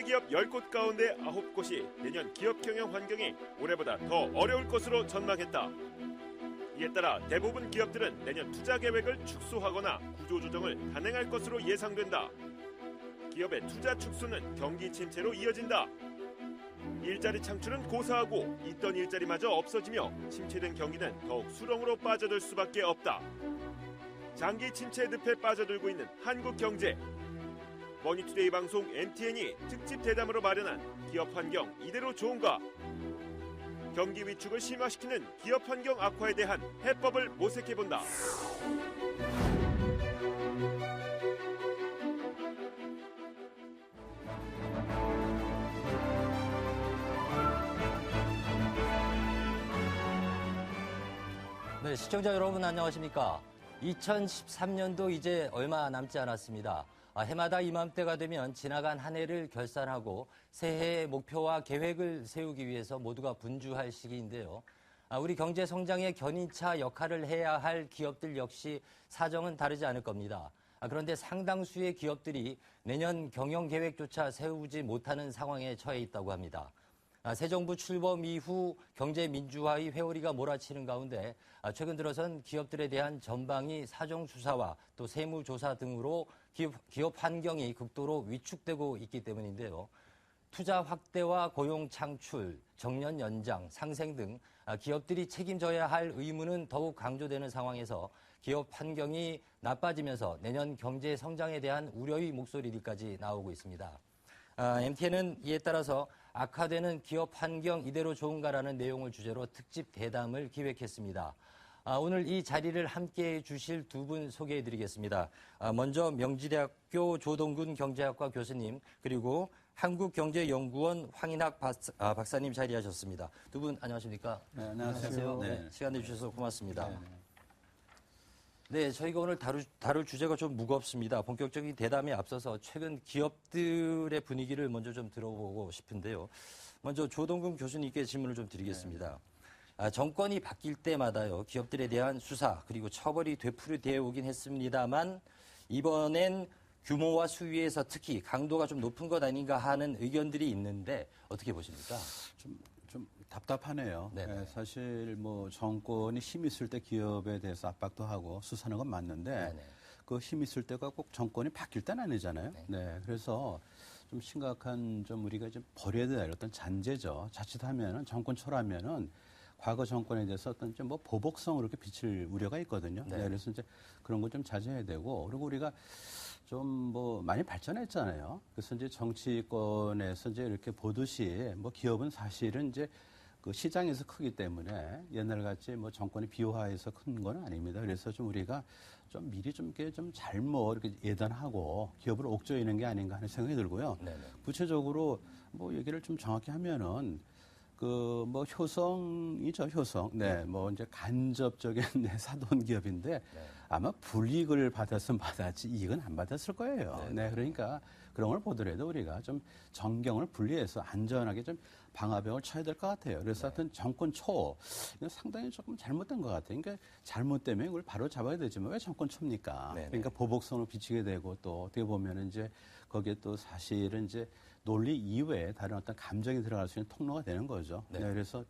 기업 10곳 가운데 9곳이 내년 기업 경영 환경이 올해보다 더 어려울 것으로 전망했다. 이에 따라 대부분 기업들은 내년 투자 계획을 축소하거나 구조조정을 단행할 것으로 예상된다. 기업의 투자 축소는 경기 침체로 이어진다. 일자리 창출은 고사하고 있던 일자리마저 없어지며 침체된 경기는 더욱 수렁으로 빠져들 수밖에 없다. 장기 침체 늪에 빠져들고 있는 한국 경제. 머니투데이 방송 MTN이 특집 대담으로 마련한 기업 환경 이대로 좋은가? 경기 위축을 심화시키는 기업 환경 악화에 대한 해법을 모색해본다. 네, 시청자 여러분 안녕하십니까? 2013년도 이제 얼마 남지 않았습니다. 해마다 이맘때가 되면 지나간 한 해를 결산하고 새해의 목표와 계획을 세우기 위해서 모두가 분주할 시기인데요. 우리 경제 성장의 견인차 역할을 해야 할 기업들 역시 사정은 다르지 않을 겁니다. 그런데 상당수의 기업들이 내년 경영 계획조차 세우지 못하는 상황에 처해 있다고 합니다. 새 정부 출범 이후 경제 민주화의 회오리가 몰아치는 가운데 최근 들어선 기업들에 대한 전방위 사정 수사와 또 세무 조사 등으로 기업 환경이 극도로 위축되고 있기 때문인데요. 투자 확대와 고용 창출, 정년 연장, 상생 등 기업들이 책임져야 할 의무는 더욱 강조되는 상황에서 기업 환경이 나빠지면서 내년 경제 성장에 대한 우려의 목소리들까지 나오고 있습니다. MTN은 이에 따라서 악화되는 기업 환경 이대로 좋은가라는 내용을 주제로 특집 대담을 기획했습니다. 오늘 이 자리를 함께해 주실 두 분 소개해드리겠습니다. 먼저 명지대학교 조동근 경제학과 교수님 그리고 한국경제연구원 황인학 박사님 자리하셨습니다. 두 분 안녕하십니까? 네, 안녕하세요. 네, 시간 내주셔서 고맙습니다. 네, 저희가 오늘 다룰 주제가 좀 무겁습니다. 본격적인 대담에 앞서서 최근 기업들의 분위기를 먼저 좀 들어보고 싶은데요. 먼저 조동근 교수님께 질문을 좀 드리겠습니다. 정권이 바뀔 때마다요, 기업들에 대한 수사 그리고 처벌이 되풀이되어 오긴 했습니다만 이번엔 규모와 수위에서 특히 강도가 좀 높은 것 아닌가 하는 의견들이 있는데 어떻게 보십니까? 좀 답답하네요. 네, 사실 뭐 정권이 힘 있을 때 기업에 대해서 압박도 하고 수사하는 건 맞는데 네네. 그 힘 있을 때가 꼭 정권이 바뀔 때는 아니잖아요. 네, 그래서 좀 심각한 좀 우리가 좀 버려야 될 어떤 잔재죠. 자칫하면은 정권 초라하면은 과거 정권에 대해서 어떤 좀 뭐 보복성으로 이렇게 비칠 우려가 있거든요. 네, 그래서 이제 그런 거 좀 자제해야 되고 그리고 우리가 좀 뭐 많이 발전했잖아요. 그래서 이제 정치권에서 이제 이렇게 보듯이 뭐 기업은 사실은 이제 그 시장에서 크기 때문에 옛날같이 뭐 정권이 비호화해서 큰 건 아닙니다. 그래서 좀 우리가 좀 미리 좀 이렇게 좀 잘못 이렇게 예단하고 기업을 옥죄이는 게 아닌가 하는 생각이 들고요. 네네. 구체적으로 뭐 얘기를 좀 정확히 하면은 그 뭐 효성이죠, 효성. 네, 뭐 이제 간접적인 사돈 기업인데 아마 불이익을 받았으면 받았지 이익은 안 받았을 거예요. 네, 그러니까 그런 걸 보더라도 우리가 좀 정경을 분리해서 안전하게 좀 방화벽을 쳐야 될 것 같아요. 그래서 하여튼 정권 초 이건 상당히 조금 잘못된 것 같아요. 그러니까 잘못되면 이걸 바로 잡아야 되지만 왜 정권 초입니까? 그러니까 보복성을 비치게 되고 또 어떻게 보면은 이제 거기에 또 사실은 이제 논리 이외에 다른 어떤 감정이 들어갈 수 있는 통로가 되는 거죠. 네, 그래서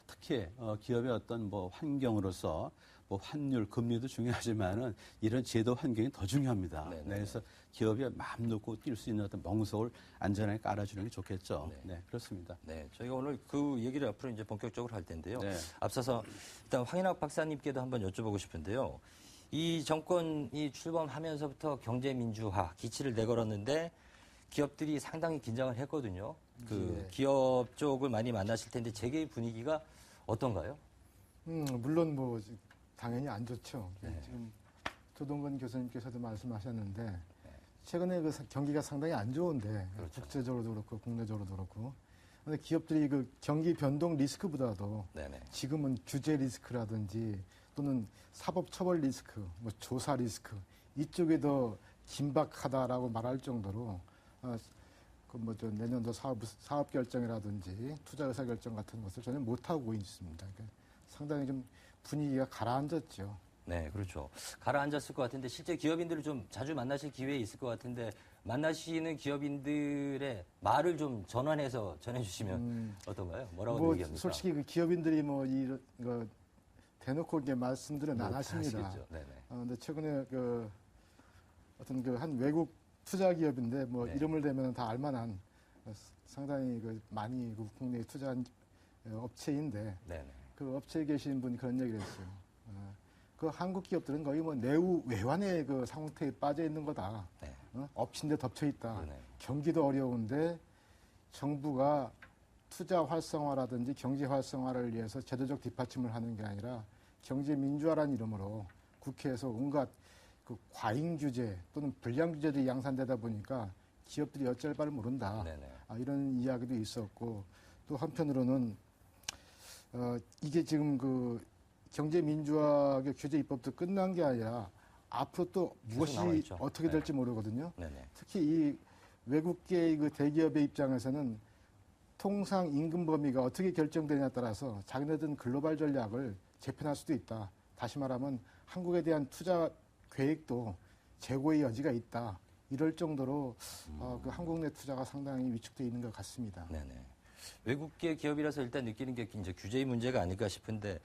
특히 기업의 어떤 뭐 환경으로서 뭐 환율, 금리도 중요하지만은 이런 제도 환경이 더 중요합니다. 네, 그래서 기업이 마음 놓고 뛸 수 있는 어떤 멍석을 안전하게 깔아주는 게 좋겠죠. 네, 그렇습니다. 네, 저희가 오늘 그 얘기를 앞으로 이제 본격적으로 할 텐데요. 앞서서 일단 황인학 박사님께도 한번 여쭤보고 싶은데요. 이 정권이 출범하면서부터 경제 민주화 기치를 내걸었는데 기업들이 상당히 긴장을 했거든요. 기업 쪽을 많이 만나실 텐데 재계의 분위기가 어떤가요? 물론 뭐 당연히 안 좋죠. 지금 조동근 교수님께서도 말씀하셨는데 최근에 그 경기가 상당히 안 좋은데 그렇죠. 국제적으로도 그렇고 국내적으로도 그렇고 근데 기업들이 그 경기 변동 리스크보다도 지금은 규제 리스크라든지 또는 사법 처벌 리스크, 뭐 조사 리스크 이쪽에 더 긴박하다라고 말할 정도로 저 내년도 사업 결정이라든지 투자 의사 결정 같은 것을 전혀 못 하고 있습니다. 그러니까 상당히 좀 분위기가 가라앉았죠. 네, 그렇죠. 가라앉았을 것 같은데 실제 기업인들을 좀 자주 만나실 기회에 있을 것 같은데 만나시는 기업인들의 말을 좀 전환해서 전해주시면 어떤가요? 뭐라고 뭐 얘기합니까? 솔직히 그 기업인들이 뭐 이거 대놓고 이렇게 말씀들은 안 하십니다. 하시겠죠. 네네. 근데 최근에 그 어떤 그 한 외국 투자 기업인데 뭐 네. 이름을 대면 다 알만한 상당히 그 많이 그 국내에 투자한 업체인데 네네. 그 업체에 계신 분이 그런 얘기를 했어요. 그 한국 기업들은 거의 뭐 내후 외환의 그 상태에 빠져 있는 거다. 네. 엎친 데 덮쳐 있다. 네. 경기도 어려운데 정부가 투자 활성화라든지 경제 활성화를 위해서 제도적 뒷받침을 하는 게 아니라 경제 민주화라는 이름으로 국회에서 온갖 그 과잉 규제 또는 불량 규제들이 양산되다 보니까 기업들이 어쩔 바를 모른다. 네네. 이런 이야기도 있었고 또 한편으로는 이게 지금 그 경제 민주화 규제 입법도 끝난 게 아니라 앞으로 또 무엇이 남아있죠. 어떻게 될지 모르거든요. 네네. 특히 이 외국계 그 대기업의 입장에서는 통상 임금 범위가 어떻게 결정되냐에 따라서 자기네들은 글로벌 전략을 재편할 수도 있다. 다시 말하면 한국에 대한 투자 계획도 재고의 여지가 있다. 이럴 정도로 그 한국 내 투자가 상당히 위축되어 있는 것 같습니다. 네네. 외국계 기업이라서 일단 느끼는 게 이제 규제의 문제가 아닐까 싶은데,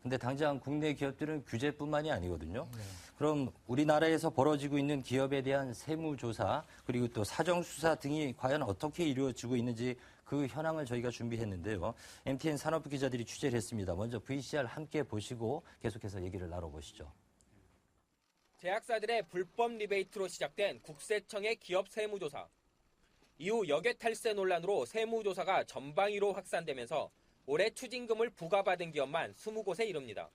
근데 당장 국내 기업들은 규제뿐만이 아니거든요. 네. 그럼 우리나라에서 벌어지고 있는 기업에 대한 세무조사 그리고 또 사정수사 등이 과연 어떻게 이루어지고 있는지 그 현황을 저희가 준비했는데요. MTN 산업부 기자들이 취재를 했습니다. 먼저 VCR 함께 보시고 계속해서 얘기를 나눠보시죠. 제약사들의 불법 리베이트로 시작된 국세청의 기업 세무조사. 이후 역외탈세 논란으로 세무조사가 전방위로 확산되면서 올해 추징금을 부과받은 기업만 20곳에 이릅니다.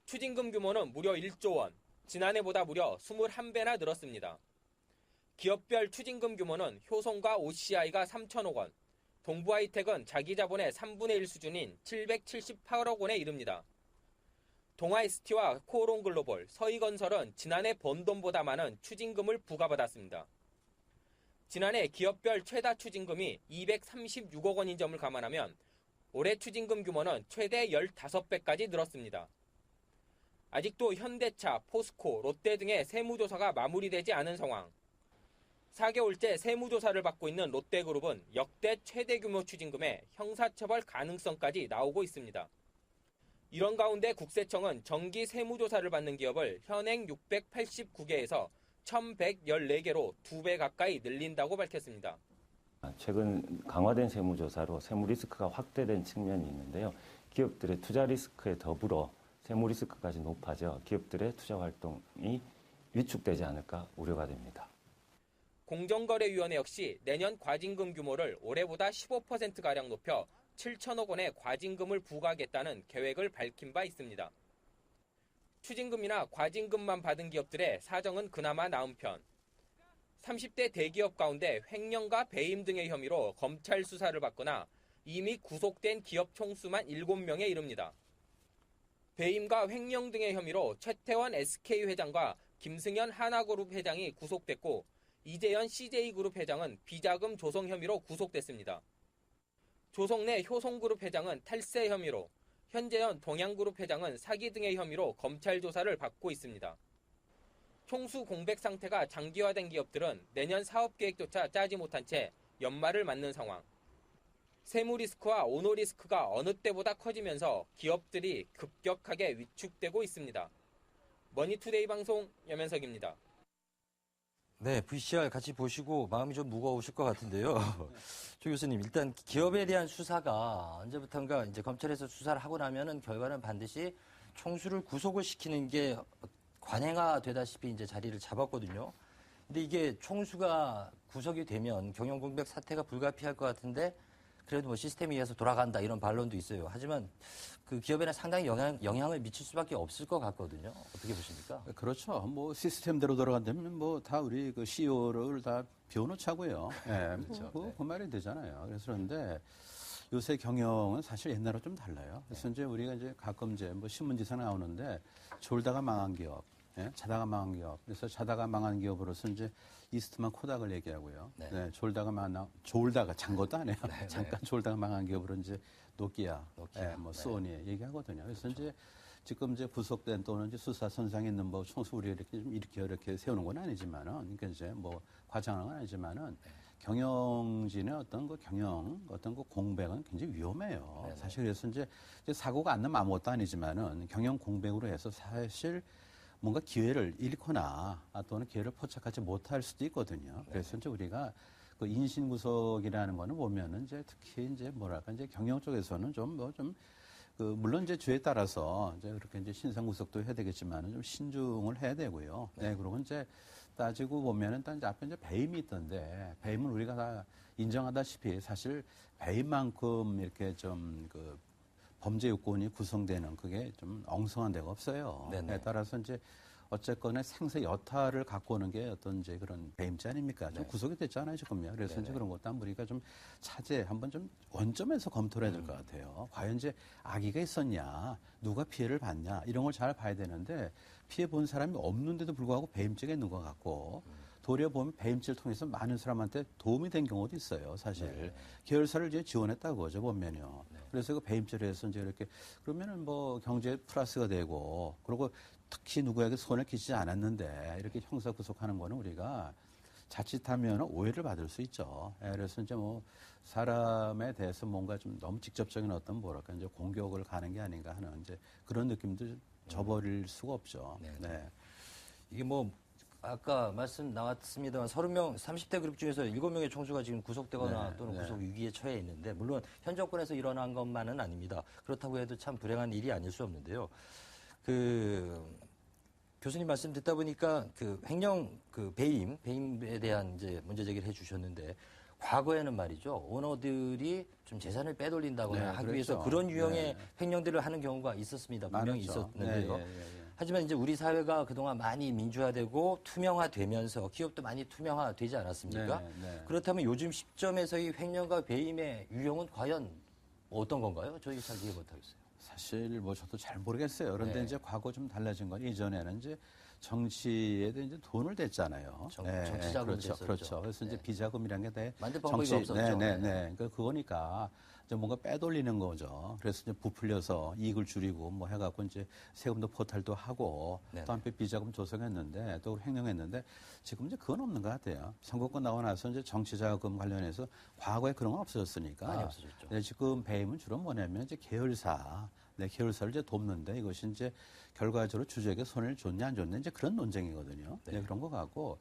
추징금 규모는 무려 1조 원, 지난해보다 무려 21배나 늘었습니다. 기업별 추징금 규모는 효성과 OCI가 3천억 원, 동부하이텍은 자기 자본의 3분의 1 수준인 778억 원에 이릅니다. 동아ST와 코오롱글로벌, 서희건설은 지난해 번 돈보다 많은 추징금을 부과받았습니다. 지난해 기업별 최다 추징금이 236억 원인 점을 감안하면 올해 추징금 규모는 최대 15배까지 늘었습니다. 아직도 현대차, 포스코, 롯데 등의 세무조사가 마무리되지 않은 상황. 4개월째 세무조사를 받고 있는 롯데그룹은 역대 최대 규모 추징금에 형사처벌 가능성까지 나오고 있습니다. 이런 가운데 국세청은 정기 세무조사를 받는 기업을 현행 689개에서 1,114개로 2배 가까이 늘린다고 밝혔습니다. 최근 강화된 세무조사로 세무 리스크가 확대된 측면이 있는데요. 기업들의 투자 리스크에 더불어 세무 리스크까지 높아져 기업들의 투자 활동이 위축되지 않을까 우려가 됩니다. 공정거래위원회 역시 내년 과징금 규모를 올해보다 15%가량 높여 7천억 원의 과징금을 부과하겠다는 계획을 밝힌 바 있습니다. 추징금이나 과징금만 받은 기업들의 사정은 그나마 나은 편. 30대 대기업 가운데 횡령과 배임 등의 혐의로 검찰 수사를 받거나 이미 구속된 기업 총수만 7명에 이릅니다. 배임과 횡령 등의 혐의로 최태원 SK 회장과 김승현 하나그룹 회장이 구속됐고 이재현 CJ그룹 회장은 비자금 조성 혐의로 구속됐습니다. 조성래 효성그룹 회장은 탈세 혐의로, 현재현 동양그룹 회장은 사기 등의 혐의로 검찰 조사를 받고 있습니다. 총수 공백 상태가 장기화된 기업들은 내년 사업 계획조차 짜지 못한 채 연말을 맞는 상황. 세무 리스크와 오너 리스크가 어느 때보다 커지면서 기업들이 급격하게 위축되고 있습니다. 머니투데이 방송 염현석입니다. 네, VCR 같이 보시고 마음이 좀 무거우실 것 같은데요. 조 교수님, 일단 기업에 대한 수사가 언제부턴가 이제 검찰에서 수사를 하고 나면은 결과는 반드시 총수를 구속을 시키는 게 관행화되다시피 이제 자리를 잡았거든요. 근데 이게 총수가 구속이 되면 경영 공백 사태가 불가피할 것 같은데 그래도 뭐 시스템에 의해서 돌아간다 이런 반론도 있어요. 하지만 그 기업에는 상당히 영향을 미칠 수밖에 없을 것 같거든요. 어떻게 보십니까? 그렇죠. 뭐 시스템대로 돌아간다면 뭐 다 우리 그 CEO를 다 비워놓자고요. 예, 그렇죠. 그 말이 되잖아요. 그래서 그런데 요새 경영은 사실 옛날하고 좀 달라요. 그래서 이제 우리가 이제 가끔 이제 뭐 신문지사 나오는데 졸다가 망한 기업, 예? 자다가 망한 기업. 그래서 자다가 망한 기업으로서 이제 이스트만 코닥을 얘기하고요. 네. 네, 졸다가 잔 것도 아니에요. 잠깐 졸다가 망한 기업으로 이제 노키아, 예, 뭐 소니 얘기하거든요. 그래서 이제 지금 이제 구속된 또는 이제 수사선상에 있는 뭐 총수를 이렇게 좀 이렇게 세우는 건 아니지만은, 그러니까 이제 뭐 과장하는 건 아니지만은 경영진의 어떤 그 공백은 굉장히 위험해요. 사실 그래서 이제 사고가 안 나면 아무것도 아니지만은 경영 공백으로 해서 사실 뭔가 기회를 잃거나 또는 기회를 포착하지 못할 수도 있거든요. 그래서 이제 우리가 그 인신구속이라는 거는 보면은 이제 특히 이제 뭐랄까 이제 경영 쪽에서는 물론 이제 주에 따라서 이제 그렇게 이제 신상구속도 해야 되겠지만은 좀 신중을 해야 되고요. 네, 그리고 이제 따지고 보면은 또 이제 앞에 이제 배임이 있던데 배임은 우리가 다 인정하다시피 사실 배임만큼 이렇게 좀 그 범죄 요건이 구성되는 그게 좀 엉성한 데가 없어요. 네, 따라서 이제 어쨌거나 생사 여타를 갖고 오는 게 어떤 이제 그런 배임죄 아닙니까? 좀 구속이 됐잖아요, 지금요. 그래서 이제 그런 것도 한번 우리가 좀 한번 좀 원점에서 검토를 해야 될 것 같아요. 과연 이제 악의가 있었냐, 누가 피해를 봤냐, 이런 걸 잘 봐야 되는데 피해 본 사람이 없는데도 불구하고 배임죄가 있는 것 같고 도리어 보면 배임죄를 통해서 많은 사람한테 도움이 된 경우도 있어요, 사실. 계열사를 이제 지원했다고 하죠, 보면요. 그래서 그 배임죄를 해서 이제 이렇게 그러면은 뭐 경제에 플러스가 되고 그리고 특히 누구에게 손을 끼치지 않았는데 이렇게 형사 구속하는 거는 우리가 자칫하면 오해를 받을 수 있죠. 그래서 이제 뭐 사람에 대해서 뭔가 좀 너무 직접적인 어떤 뭐랄까 이제 공격을 가는 게 아닌가 하는 이제 그런 느낌도 저버릴 수가 없죠. 네. 이게 뭐 아까 말씀 나왔습니다만 30명, 30대 그룹 중에서 7명의 총수가 지금 구속되거나 또는 구속 위기에 처해 있는데 물론 현 정권에서 일어난 것만은 아닙니다. 그렇다고 해도 참 불행한 일이 아닐 수 없는데요. 교수님 말씀 듣다 보니까 그 횡령 배임에 대한 이제 문제 제기를 해 주셨는데 과거에는 말이죠. 오너들이 좀 재산을 빼돌린다거나 하기 위해서 그런 유형의 횡령들을 하는 경우가 있었습니다. 분명히 있었는데요. 하지만 이제 우리 사회가 그동안 많이 민주화되고 투명화되면서 기업도 많이 투명화되지 않았습니까? 그렇다면 요즘 시점에서의 횡령과 배임의 유형은 과연 어떤 건가요? 저희 잘 이해 못하겠어요. 사실 뭐 저도 잘 모르겠어요. 그런데 이제 과거 좀 달라진 건 이전에는 이제 정치에도 이제 돈을 댔잖아요. 정치 자금을 댔었죠. 그렇죠. 그래서 이제 비자금이라는 게 다 만들 방법이 없었죠. 그거니까 이제 뭔가 빼돌리는 거죠. 그래서 이제 부풀려서 이익을 줄이고 뭐 해갖고 이제 세금도 포탈도 하고 또 한편 비자금 조성했는데 또 횡령했는데 지금 이제 그건 없는 것 같아요. 선거권 나고 나서 이제 정치 자금 관련해서 과거에 그런 건 없어졌으니까. 많이 없어졌죠. 네, 지금 배임은 주로 뭐냐면 이제 계열사를 이제 돕는데 이것이 이제 결과적으로 주주에게 손해를 줬냐 안 줬냐 이제 그런 논쟁이거든요. 네, 그런 거 같고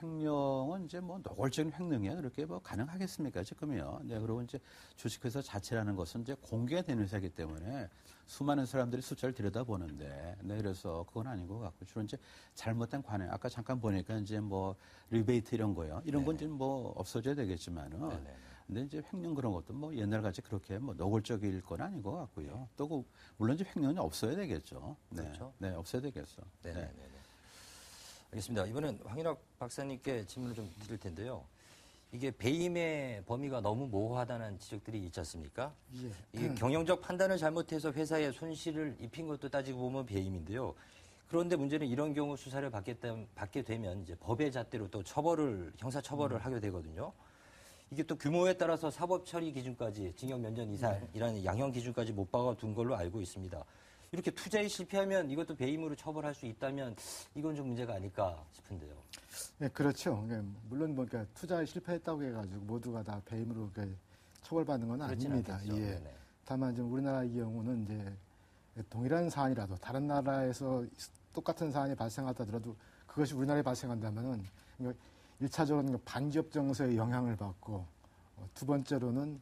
횡령은 이제 뭐 노골적인 횡령이야 그렇게 뭐 가능하겠습니까 지금이요. 네, 그리고 이제 주식회사 자체라는 것은 이제 공개된 회사이기 때문에 수많은 사람들이 숫자를 들여다보는데, 네, 그래서 그건 아닌 것 같고 주로 이제 잘못된 관행. 아까 잠깐 보니까 이제 뭐 리베이트 이런 거요. 이런 건 이제 뭐 없어져야 되겠지만은. 근데 이제 횡령 그런 것도 뭐 옛날같이 그렇게 뭐 노골적일 건 아닌 것 같고요. 또 그 물론 이제 횡령이 없어야 되겠죠. 네, 그렇죠. 네, 없어야 되겠어. 네. 알겠습니다. 이번엔 황인학 박사님께 질문을 좀 드릴 텐데요. 이게 배임의 범위가 너무 모호하다는 지적들이 있지 않습니까? 이게 경영적 판단을 잘못해서 회사에 손실을 입힌 것도 따지고 보면 배임인데요. 그런데 문제는 이런 경우 수사를 받게 되면 이제 법의 잣대로 또 형사 처벌을 하게 되거든요. 이게 또 규모에 따라서 사법 처리 기준까지 징역 몇 년 이상이라는 양형 기준까지 못 박아둔 걸로 알고 있습니다. 이렇게 투자에 실패하면 이것도 배임으로 처벌할 수 있다면 이건 좀 문제가 아닐까 싶은데요. 네, 그렇죠. 물론 뭐 그러니까 투자에 실패했다고 해가지고 모두가 다 배임으로 처벌받는 건 아닙니다. 예. 다만 지금 우리나라의 경우는 이제 동일한 사안이라도 다른 나라에서 똑같은 사안이 발생하더라도 그것이 우리나라에 발생한다면은 1차적으로는 반기업 정서에 영향을 받고 두 번째로는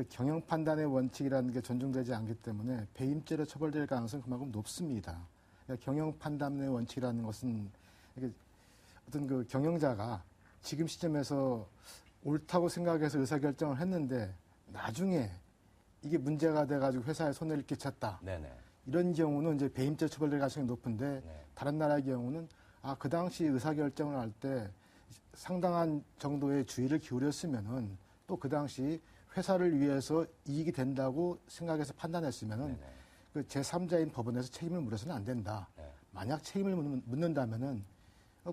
경영 판단의 원칙이라는 게 존중되지 않기 때문에 배임죄로 처벌될 가능성이 그만큼 높습니다. 그러니까 경영 판단의 원칙이라는 것은 어떤 그 경영자가 지금 시점에서 옳다고 생각해서 의사결정을 했는데 나중에 이게 문제가 돼가지고 회사에 손해를 끼쳤다. 이런 경우는 이제 배임죄 처벌될 가능성이 높은데 다른 나라의 경우는 그 당시 의사결정을 할 때 상당한 정도의 주의를 기울였으면은 또 그 당시 회사를 위해서 이익이 된다고 생각해서 판단했으면은 그 제3자인 법원에서 책임을 물어서는 안 된다. 만약 책임을 묻는다면은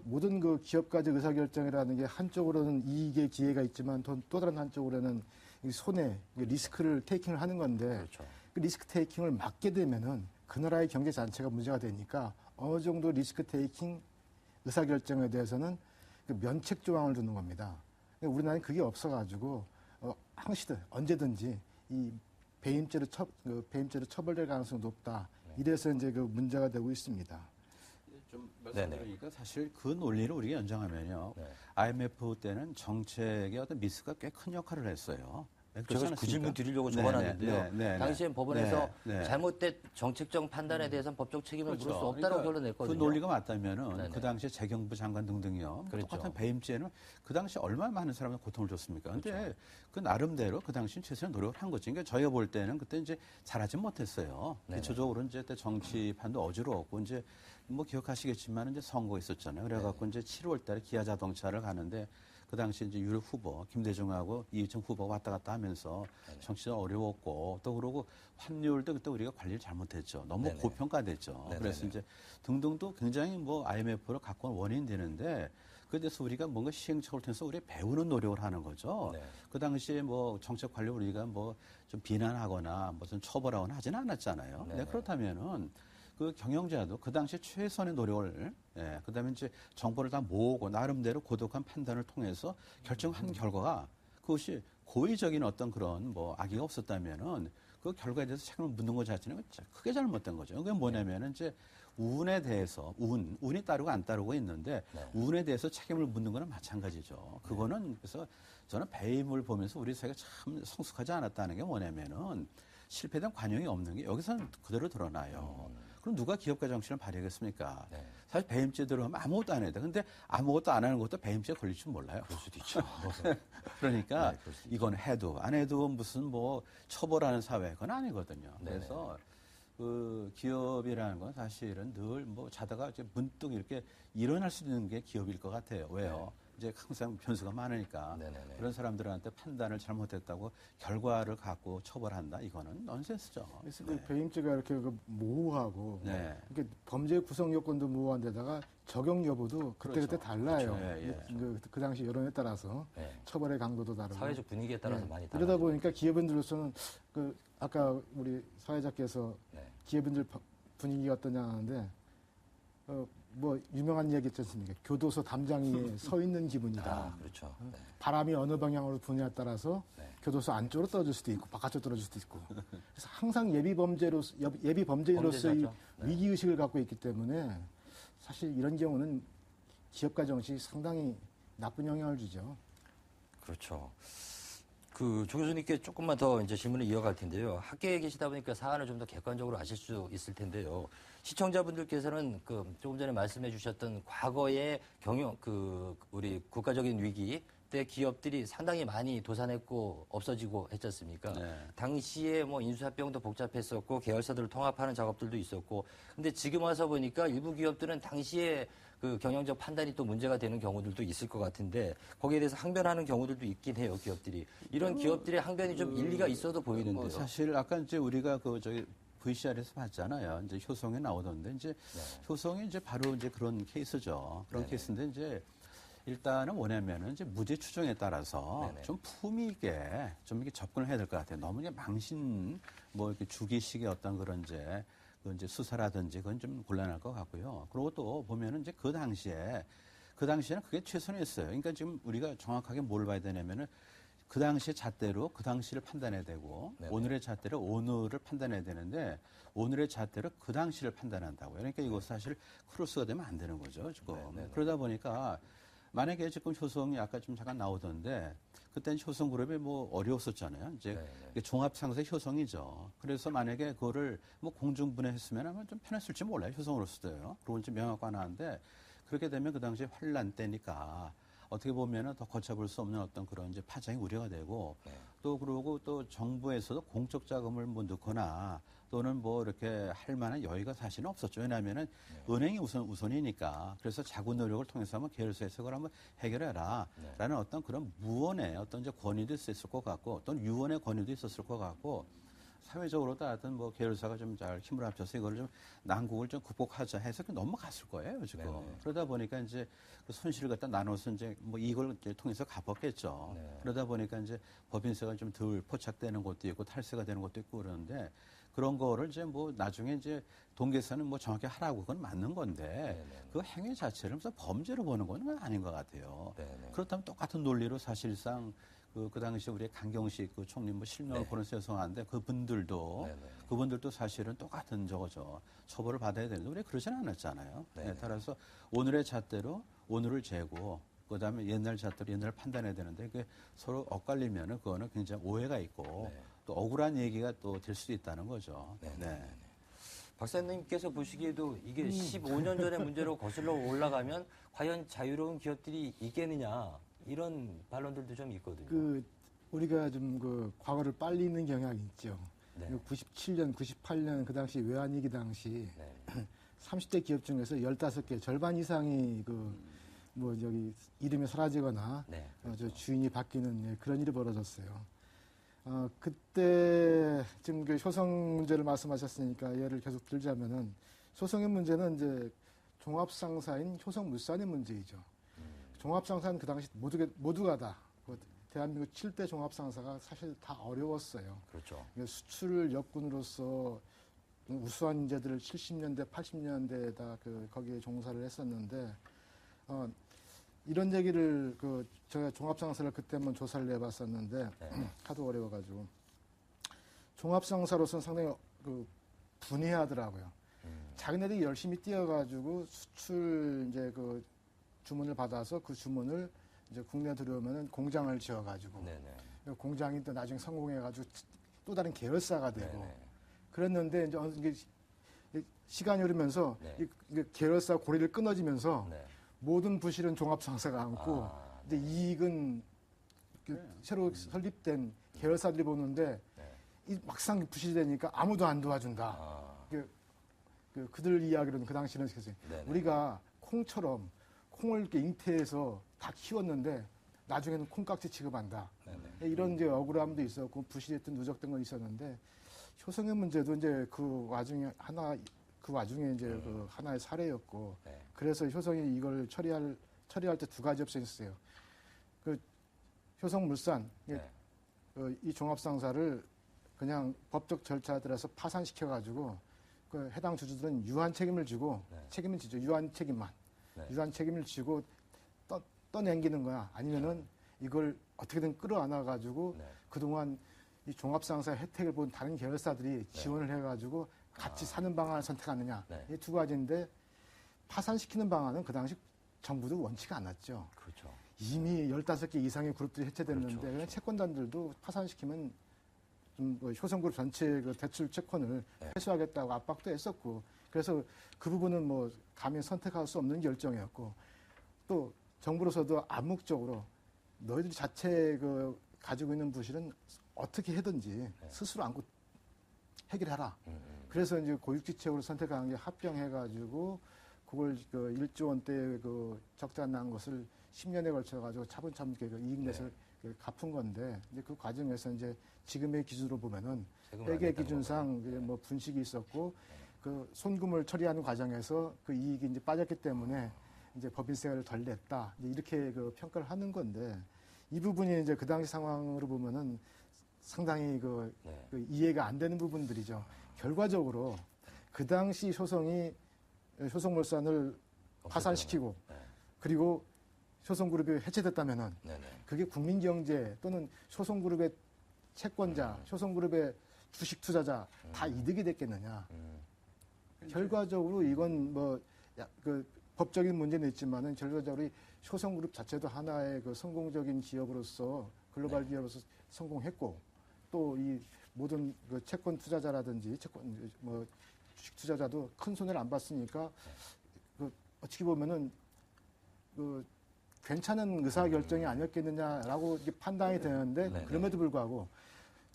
모든 그 기업가적 의사결정이라는 게 한쪽으로는 이익의 기회가 있지만 또 다른 한쪽으로는 이 손해, 리스크를 테이킹을 하는 건데 그렇죠. 그 리스크 테이킹을 막게 되면은 그 나라의 경제 자체가 문제가 되니까 어느 정도 리스크 테이킹 의사결정에 대해서는 그 면책 조항을 두는 겁니다. 근데 우리나라는 그게 없어가지고 항시든 언제든지 이 배임죄로 처벌될 가능성이 높다. 이래서 이제 그 문제가 되고 있습니다. 좀 말씀드리니까 사실 그 논리를 우리가 연장하면요. 네. IMF 때는 정책의 어떤 미스가 꽤 큰 역할을 했어요. 제가 그 질문 드리려고 적어놨는데요. 당시엔 법원에서 잘못된 정책적 판단에 대해서는 법적 책임을 물을 수 없다고 그러니까 결론 냈거든요. 그 논리가 맞다면은 그 당시에 재경부 장관 등등요. 그렇죠. 똑같은 배임죄는 그 당시 얼마나 많은 사람들 고통을 줬습니까? 근데 그렇죠. 그 나름대로 그 당시는 최선의 노력을 한 거죠. 그러니까 저희가 볼 때는 그때 이제 잘하지 못했어요. 기초적으로 이제 그때 정치판도 어지러웠고 이제 뭐 기억하시겠지만 이제 선거 있었잖아요. 그래갖고 이제 7월 달에 기아 자동차를 가는데 그 당시 이제 유력 후보 김대중하고 이휘청 후보가 왔다 갔다 하면서 정치가 어려웠고 또 그러고 환율도 그때 우리가 관리를 잘못했죠. 너무 고평가됐죠. 그래서 이제 등등도 굉장히 뭐 IMF를 갖고 온 원인이 되는데 그에 대해서 우리가 뭔가 시행착오를 통해서 우리 배우는 노력을 하는 거죠. 그 당시에 뭐 정책 관리 우리가 뭐 좀 비난하거나 무슨 처벌하거나 하지는 않았잖아요. 그렇다면은 그 경영자도 그 당시에 최선의 노력을, 그 다음에 이제 정보를 다 모으고 나름대로 고독한 판단을 통해서 결정한 결과가 그것이 고의적인 어떤 그런 뭐 악의가 없었다면은 그 결과에 대해서 책임을 묻는 것 자체는 크게 잘못된 거죠. 그게 뭐냐면은 이제 운에 대해서 운이 따르고 안 따르고 있는데 운에 대해서 책임을 묻는 거는 마찬가지죠. 그거는 그래서 저는 배임을 보면서 우리 사회가 참 성숙하지 않았다는 게 뭐냐면은 실패된 관용이 없는 게 여기서는 그대로 드러나요. 그럼 누가 기업가 정신을 발휘하겠습니까? 사실 배임죄 들어가면 아무것도 안 해야 돼. 근데 아무것도 안 하는 것도 배임죄 걸릴 줄 몰라요. 그럴 수도 있죠. 그러니까 이건 해도 안 해도 무슨 뭐 처벌하는 사회 그건 아니거든요. 그래서 그 기업이라는 건 사실은 늘 뭐 자다가 이제 문득 이렇게 일어날 수 있는 게 기업일 것 같아요. 왜요? 이제 항상 변수가 많으니까 그런 사람들한테 판단을 잘못했다고 결과를 갖고 처벌한다 이거는 넌센스죠. 그래서 그 배임죄가 이렇게 그 모호하고 이렇게 범죄 구성 요건도 모호한 데다가 적용 여부도 그때그때 달라요. 그 당시 여론에 따라서 처벌의 강도도 다르고 사회적 분위기에 따라서 많이 달라요. 이러다 보니까 기업인들로서는 그 아까 우리 사회자께서 기업인들 분위기가 어떠냐 하는데 뭐 유명한 얘기 있지 않습니까? 교도소 담장이 서 있는 기분이다. 그렇죠. 바람이 어느 방향으로 부냐에 따라서 교도소 안쪽으로 떨어질 수도 있고 바깥쪽으로 떨어질 수도 있고. 그래서 항상 예비 범죄인으로서의 위기 의식을 갖고 있기 때문에 사실 이런 경우는 기업가 정신이 상당히 나쁜 영향을 주죠. 그렇죠. 그 조 교수님께 조금만 더 이제 질문을 이어갈 텐데요. 학계에 계시다 보니까 사안을 좀 더 객관적으로 아실 수 있을 텐데요. 시청자분들께서는 그 조금 전에 말씀해 주셨던 과거의 우리 국가적인 위기 때 기업들이 상당히 많이 도산했고 없어지고 했지 않습니까? 당시에 뭐 인수합병도 복잡했었고 계열사들을 통합하는 작업들도 있었고 근데 지금 와서 보니까 일부 기업들은 당시에 그 경영적 판단이 또 문제가 되는 경우들도 있을 것 같은데 거기에 대해서 항변하는 경우들도 있긴 해요, 기업들이. 이런 기업들의 항변이 좀 일리가 있어도 보이는데요. 사실 아까 이제 우리가 VCR에서 봤잖아요. 이제 효성에 나오던데 이제 효성이 이제 바로 이제 그런 케이스죠. 그런 케이스인데 이제 일단은 뭐냐면은 이제 무죄 추정에 따라서 좀 품위 있게 좀 이렇게 접근을 해야 될 것 같아요. 너무 이제 망신 뭐 이렇게 주기식의 어떤 그런 이제 수사라든지 그건 좀 곤란할 것 같고요. 그리고 또 보면은 이제 그 당시에는 그게 최선이었어요. 그러니까 지금 우리가 정확하게 뭘 봐야 되냐면은 그 당시의 잣대로 그 당시를 판단해야 되고 오늘의 잣대로 오늘을 판단해야 되는데 오늘의 잣대로 그 당시를 판단한다고요. 그러니까 이거 사실 크로스가 되면 안 되는 거죠. 지금. 그러다 보니까 만약에 지금 효성이 아까 좀 잠깐 나오던데 그때는 효성그룹이 뭐 어려웠었잖아요. 이제 종합상세 효성이죠. 그래서 만약에 그거를 뭐 공중분해했으면 아마 좀 편했을지 몰라요. 효성으로서도요. 그리고 이제 명확 하나인데 그렇게 되면 그 당시에 환란 때니까 어떻게 보면은 더 걷잡을 수 없는 어떤 그런 이제 파장이 우려가 되고 또 그러고 또 정부에서도 공적 자금을 뭐 넣거나 또는 뭐 이렇게 할 만한 여유가 사실은 없었죠. 왜냐하면은 은행이 우선이니까 그래서 자구 노력을 통해서 한번 계열사에서 그걸 한번 해결해라 라는 어떤 그런 무언의 어떤 이제 권위도 있었을 것 같고 또는 유언의 권위도 있었을 것 같고 사회적으로도 하여튼 뭐 계열사가 좀 잘 힘을 합쳐서 이걸 좀 난국을 좀 극복하자 해서 넘어갔을 거예요, 지금. 네네. 그러다 보니까 이제 그 손실을 갖다 나눠서 이제 뭐 이걸 이제 통해서 갚았겠죠. 네. 그러다 보니까 이제 법인세가 좀 덜 포착되는 것도 있고 탈세가 되는 것도 있고 그러는데 그런 거를 이제 뭐 나중에 이제 동계산은 뭐 정확히 하라고 그건 맞는 건데 네네. 그 행위 자체를 무슨 범죄로 보는 건 아닌 것 같아요. 네네. 그렇다면 똑같은 논리로 사실상 그 당시 우리 강경식 그 총리 뭐 실명을 네. 거론해서 죄송한데 그분들도 사실은 똑같은 저거죠. 처벌을 받아야 되는데 우리 그러진 않았잖아요. 네네. 따라서 오늘의 잣대로 오늘을 재고 그다음에 옛날 잣대로 옛날을 판단해야 되는데 그게 서로 엇갈리면은 그거는 굉장히 오해가 있고 네. 또 억울한 얘기가 또 될 수도 있다는 거죠. 네. 박사님께서 보시기에도 이게 15년 전의 문제로 거슬러 올라가면 과연 자유로운 기업들이 있겠느냐 이런 반론들도 좀 있거든요. 우리가 좀 과거를 빨리 있는 경향이 있죠. 네. 97년, 98년 그 당시 외환위기 당시 네. 30대 기업 중에서 15개 절반 이상이 이름이 사라지거나 네. 저 주인이 바뀌는 그런 일이 벌어졌어요. 그때 지금 효성 문제를 말씀하셨으니까 예를 계속 들자면은 효성의 문제는 이제 종합상사인 효성물산의 문제이죠. 종합상사는 그 당시 모두가 다 대한민국 7대 종합상사가 사실 다 어려웠어요. 그렇죠. 수출 역군으로서 우수한 인재들을 70년대, 80년대에다 거기에 종사를 했었는데 이런 얘기를 제가 종합상사를 그때 한번 조사를 해봤었는데 하도 어려워가지고 종합상사로서는 상당히 분해하더라고요. 자기네들이 열심히 뛰어가지고 수출 이제 주문을 받아서 그 주문을 이제 국내에 들어오면은 공장을 지어가지고 공장이 또 나중에 성공해가지고 또 다른 계열사가 되고 네네. 그랬는데 이제 이게 시간이 흐르면서 이 계열사 고리를 끊어지면서 네. 모든 부실은 종합상사가 안고 이제 이익은 새로 설립된 계열사들이 보는데 이 막상 부실이 되니까 아무도 안 도와준다. 그들 이야기로는 그 당시는 우리가 콩처럼 콩을 이렇게 잉태해서 다 키웠는데 나중에는 콩깍지 취급한다. 이런 이제 억울함도 있었고 부실했던 누적된 건 있었는데 효성의 문제도 이제 그 와중에 이제 하나의 사례였고 그래서 효성이 이걸 처리할 때 두 가지 옵션이 있어요. 효성물산 이 종합상사를 그냥 법적 절차에 따라서 파산시켜가지고 해당 주주들은 유한 책임을 지고 책임을 지죠. 유한 책임만. 유한 책임을 지고 떠넘기는 거야. 아니면은 이걸 어떻게든 끌어안아가지고 그동안 이 종합상사 혜택을 본 다른 계열사들이 지원을 해가지고 같이 사는 방안을 선택하느냐. 이 두 가지인데 파산시키는 방안은 그 당시 정부도 원치가 않았죠. 그렇죠. 이미 15개 이상의 그룹들이 해체됐는데 그렇죠. 그냥 채권단들도 파산시키면 좀 효성그룹 전체 대출 채권을 회수하겠다고 압박도 했었고 그래서 그 부분은 뭐 감히 선택할 수 없는 결정이었고 또 정부로서도 암묵적으로 너희들 자체 가지고 있는 부실은 어떻게 해든지 스스로 안고 해결하라. 그래서 이제 고육지책으로 선택한 게 합병해가지고 그걸 1조 원대 적자 난 것을 10년에 걸쳐가지고 차분차분 이익 넷을 갚은 건데 이제 그 과정에서 이제 지금의 기준으로 보면은 회계 기준상 뭐 분식이 있었고 그 손금을 처리하는 과정에서 그 이익이 이제 빠졌기 때문에 이제 법인세를 덜 냈다 이렇게 평가를 하는 건데 이 부분이 이제 그 당시 상황으로 보면은 상당히 이해가 안 되는 부분들이죠. 결과적으로 그 당시 효성물산을 파산시키고 그리고 효성그룹이 해체됐다면은 그게 국민경제 또는 효성그룹의 채권자, 효성그룹의 주식 투자자 다 이득이 됐겠느냐. 결과적으로 이건 법적인 문제는 있지만은 결과적으로 효성그룹 자체도 하나의 성공적인 기업으로서 글로벌 기업으로서 성공했고 또 이 모든 채권 투자자라든지 주식 투자자도 큰 손해를 안 봤으니까 어떻게 보면은 괜찮은 의사 결정이 아니었겠느냐라고 이렇게 판단이 되는데 그럼에도 불구하고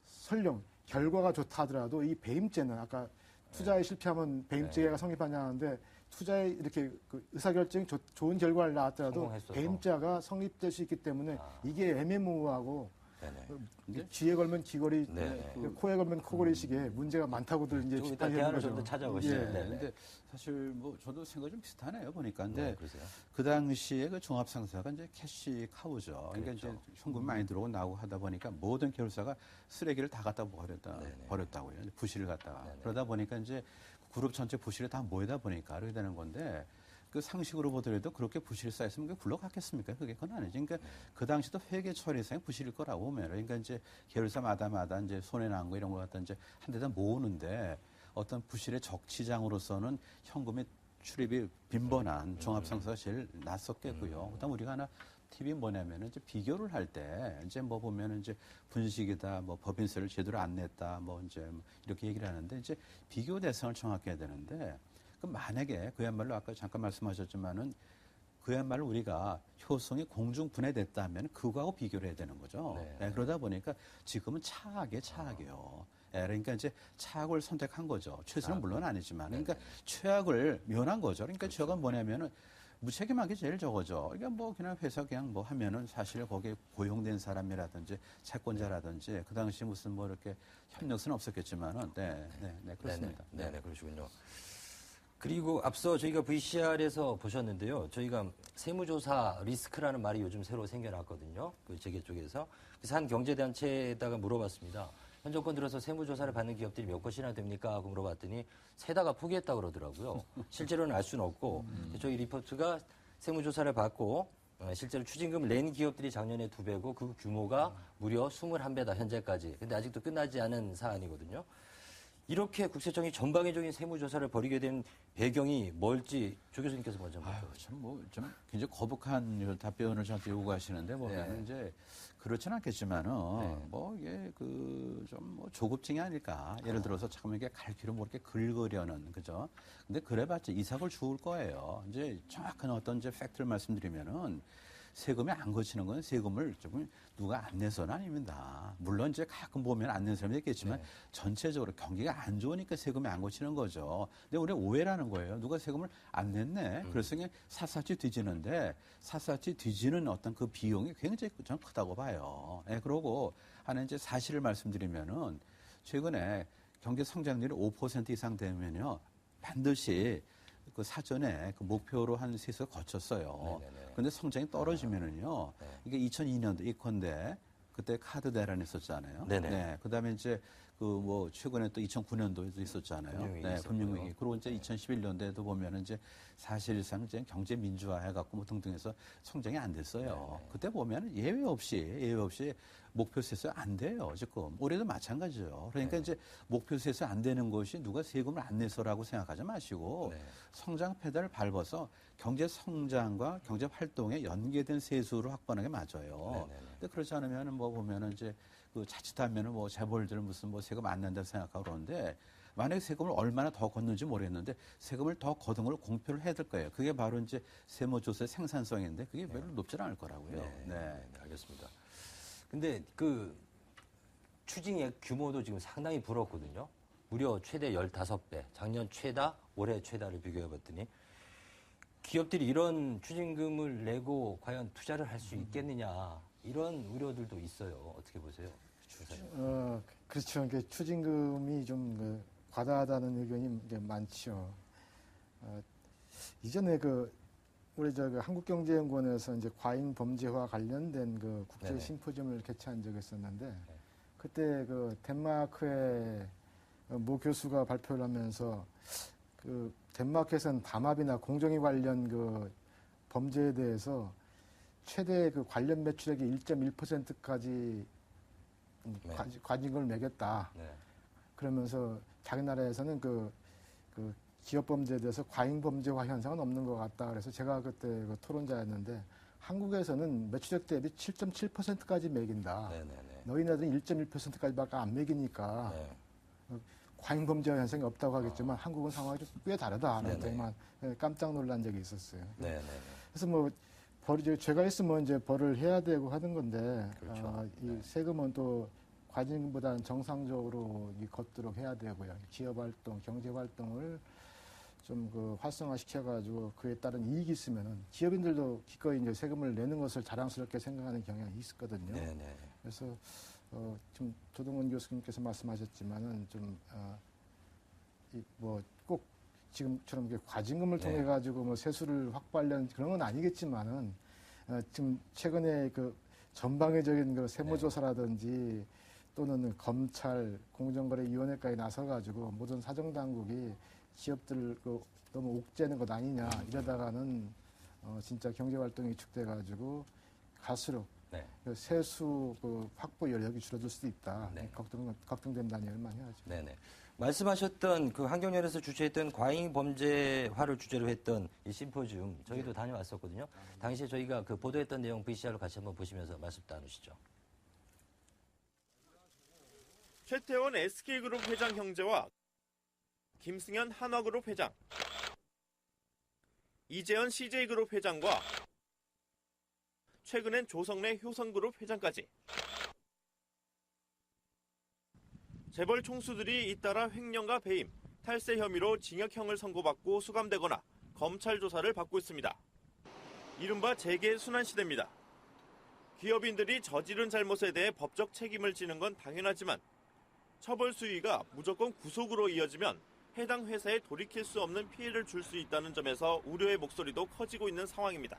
설령 결과가 좋다 하더라도 이 배임죄는 아까 투자에 실패하면 배임죄가 성립하냐는데 투자에 이렇게 의사결정이 좋은 결과를 낳았더라도 배임죄가 성립될 수 있기 때문에 이게 애매모호하고 쥐에 걸면 귀걸이, 네네. 코에 걸면 코걸이식의 문제가 많다고들 이제 좀 이따 비판해 대안을 거죠. 좀 더 찾아보시죠. 예, 네네. 근데 사실 뭐 저도 생각이 좀 비슷하네요 보니까. 근데 네, 그러세요? 그 당시에 그 종합상사가 이제 캐시 카우죠. 그러니까 이제 현금이 많이 들어오고 나오고 하다 보니까 모든 계열사가 쓰레기를 다 갖다 버렸다고요. 부실을 갖다가. 그러다 보니까 이제 그룹 전체 부실이 다 모이다 보니까 그렇게 되는 건데 그 상식으로 보더라도 그렇게 부실이 쌓였으면 그게 굴러갔겠습니까? 그건 아니죠. 그러니까 그 당시도 회계 처리 이상의 부실일 거라고 보면 그러니까 이제 계열사마다 이제 손해 난 거 이런 거 갖다 이제 한 대다 모으는데 어떤 부실의 적치장으로서는 현금의 출입이 빈번한 종합상사가 제일 낫었겠고요. 그다음 우리가 하나 팁이 뭐냐면은 이제 비교를 할 때 이제 뭐 보면은 이제 분식이다, 뭐 법인세를 제대로 안 냈다, 뭐 이제 이렇게 얘기를 하는데 이제 비교 대상을 정확히 해야 되는데 그 만약에 그야말로 아까 잠깐 말씀하셨지만은 그야말로 우리가 효성이 공중분해됐다 하면 그거하고 비교를 해야 되는 거죠. 네, 그러다 보니까 지금은 차악이에요. 그러니까 이제 차악을 선택한 거죠. 최선은 물론 아니지만. 그러니까 최악을 면한 거죠. 그러니까 최악은 뭐냐면은 무책임하게 제일 적어져. 그러니까 뭐 그냥 회사 그냥 뭐 하면은 사실 거기에 고용된 사람이라든지 채권자라든지 그 당시 무슨 뭐 이렇게 협력서는 없었겠지만은 네, 그렇습니다. 네, 그러시군요. 그리고 앞서 저희가 VCR에서 보셨는데요. 저희가 세무조사 리스크라는 말이 요즘 새로 생겨났거든요. 그 재계 쪽에서. 그래서 한 경제단체에다가 물어봤습니다. 현 정권 들어서 세무조사를 받는 기업들이 몇 곳이나 됩니까? 하고 물어봤더니 세다가 포기했다고 그러더라고요. 실제로는 알 수는 없고 저희 리포트가 세무조사를 받고 실제로 추징금을 낸 기업들이 작년에 2배고 그 규모가 무려 21배다 현재까지. 근데 아직도 끝나지 않은 사안이거든요. 이렇게 국세청이 전방위적인 세무조사를 벌이게 된 배경이 뭘지 조 교수님께서 먼저 좀 굉장히 거북한 답변을 저한테 요구하시는데 뭐 이제 그렇지는 않겠지만은 뭐 이게 좀 뭐 조급증이 아닐까. 예를 들어서 참 이게 갈 길을 모르게 긁으려는 그죠. 근데 그래봤자 이삭을 죽을 거예요. 이제 정확한 어떤 이제 팩트를 말씀드리면은 세금이 안 거치는 건 세금을 조금 누가 안 내서는 아닙니다. 물론 이제 가끔 보면 안 낸 사람이 있겠지만 전체적으로 경기가 안 좋으니까 세금이 안 거치는 거죠. 근데 우리 오해라는 거예요. 누가 세금을 안 냈네. 그래서 그냥 샅샅이 뒤지는데 샅샅이 뒤지는 어떤 그 비용이 굉장히 좀 크다고 봐요. 그러고 하나 이제 사실을 말씀드리면은 최근에 경제 성장률이 5% 이상 되면요. 반드시 그 사전에 그 목표로 한 세수가 거쳤어요. 그런데 성장이 떨어지면은요. 이게 2002년도 예컨대 그때 카드 대란이 있었잖아요. 네. 그다음에 이제 그 뭐 최근에 또 2009년도에도 있었잖아요. 금융위기. 그리고 이제 2011년도에도 보면은 이제 사실상 이제 경제 민주화 해갖고 뭐 등등해서 성장이 안 됐어요. 그때 보면은 예외 없이 목표 세수 안 돼요. 지금 올해도 마찬가지죠. 그러니까 이제 목표 세수 안 되는 것이 누가 세금을 안 내서라고 생각하지 마시고 성장 페달을 밟아서 경제 성장과 경제 활동에 연계된 세수로 확보하는 게 맞아요. 근데 그렇지 않으면은 뭐 보면은 이제 그 자칫하면은 뭐 재벌들 무슨 뭐 세금 안 낸다고 생각하고 그러는데 만약에 세금을 얼마나 더 걷는지 모르겠는데 세금을 더 거둔 걸 공표를 해야 될 거예요. 그게 바로 이제 세무조사의 생산성인데 그게 별로 높지 않을 거라고요. 네, 알겠습니다. 근데 그 추징액 규모도 지금 상당히 불었거든요. 무려 최대 15배, 작년 최다, 올해 최다를 비교해 봤더니 기업들이 이런 추징금을 내고 과연 투자를 할 수 있겠느냐 이런 우려들도 있어요. 어떻게 보세요? 그렇죠. 이게 추징금이 좀 과다하다는 의견이 많죠. 이전에 우리 한국경제연구원에서 이제 과잉 범죄와 관련된 그 국제 심포지엄을 개최한 적이 있었는데 그때 덴마크의 모 교수가 발표를 하면서 덴마크에서는 담합이나 공정위 관련 범죄에 대해서 최대 관련 매출액의 1.1%까지 과징금을 매겼다. 그러면서 자기 나라에서는 기업 범죄에 대해서 과잉 범죄화 현상은 없는 것 같다. 그래서 제가 그때 토론자였는데 한국에서는 매출액 대비 7.7%까지 매긴다. 너희네들은 1.1%까지밖에 안 매기니까 과잉 범죄화 현상이 없다고 하겠지만 한국은 상황이 좀 꽤 다르다. 하는 깜짝 놀란 적이 있었어요. 그래서 죄가 있으면 이제 벌을 해야 되고 하는 건데 이 세금은 또 과징금보다는 정상적으로 걷도록 해야 되고요. 기업 활동, 경제 활동을 좀 그 활성화시켜가지고 그에 따른 이익이 있으면은 기업인들도 기꺼이 이제 세금을 내는 것을 자랑스럽게 생각하는 경향이 있었거든요. 네네. 그래서 좀 조동원 교수님께서 말씀하셨지만은 좀 뭐 꼭 지금처럼 이렇게 과징금을 통해 가지고 뭐 세수를 확보하려는 그런 건 아니겠지만은 지금 최근에 그 전방위적인 그 세무조사라든지 또는 검찰, 공정거래위원회까지 나서가지고 모든 사정당국이 기업들을 너무 옥죄는 것 아니냐 이러다가는 진짜 경제활동이 위축돼가지고 갈수록 그 세수 그 확보 여력이 줄어들 수도 있다. 걱정된다는 얘기를 많이 하죠. 네네. 말씀하셨던 그 환경연에서 주최했던 과잉 범죄화를 주제로 했던 이 심포지움 저희도 다녀왔었거든요. 당시에 저희가 그 보도했던 내용 VCR로 같이 한번 보시면서 말씀 나누시죠. 최태원 SK그룹 회장 형제와 김승현 한화그룹 회장, 이재현 CJ그룹 회장과 최근엔 조성래 효성그룹 회장까지 재벌 총수들이 잇따라 횡령과 배임, 탈세 혐의로 징역형을 선고받고 수감되거나 검찰 조사를 받고 있습니다. 이른바 재계 순환시대입니다. 기업인들이 저지른 잘못에 대해 법적 책임을 지는 건 당연하지만 처벌 수위가 무조건 구속으로 이어지면 해당 회사에 돌이킬 수 없는 피해를 줄 수 있다는 점에서 우려의 목소리도 커지고 있는 상황입니다.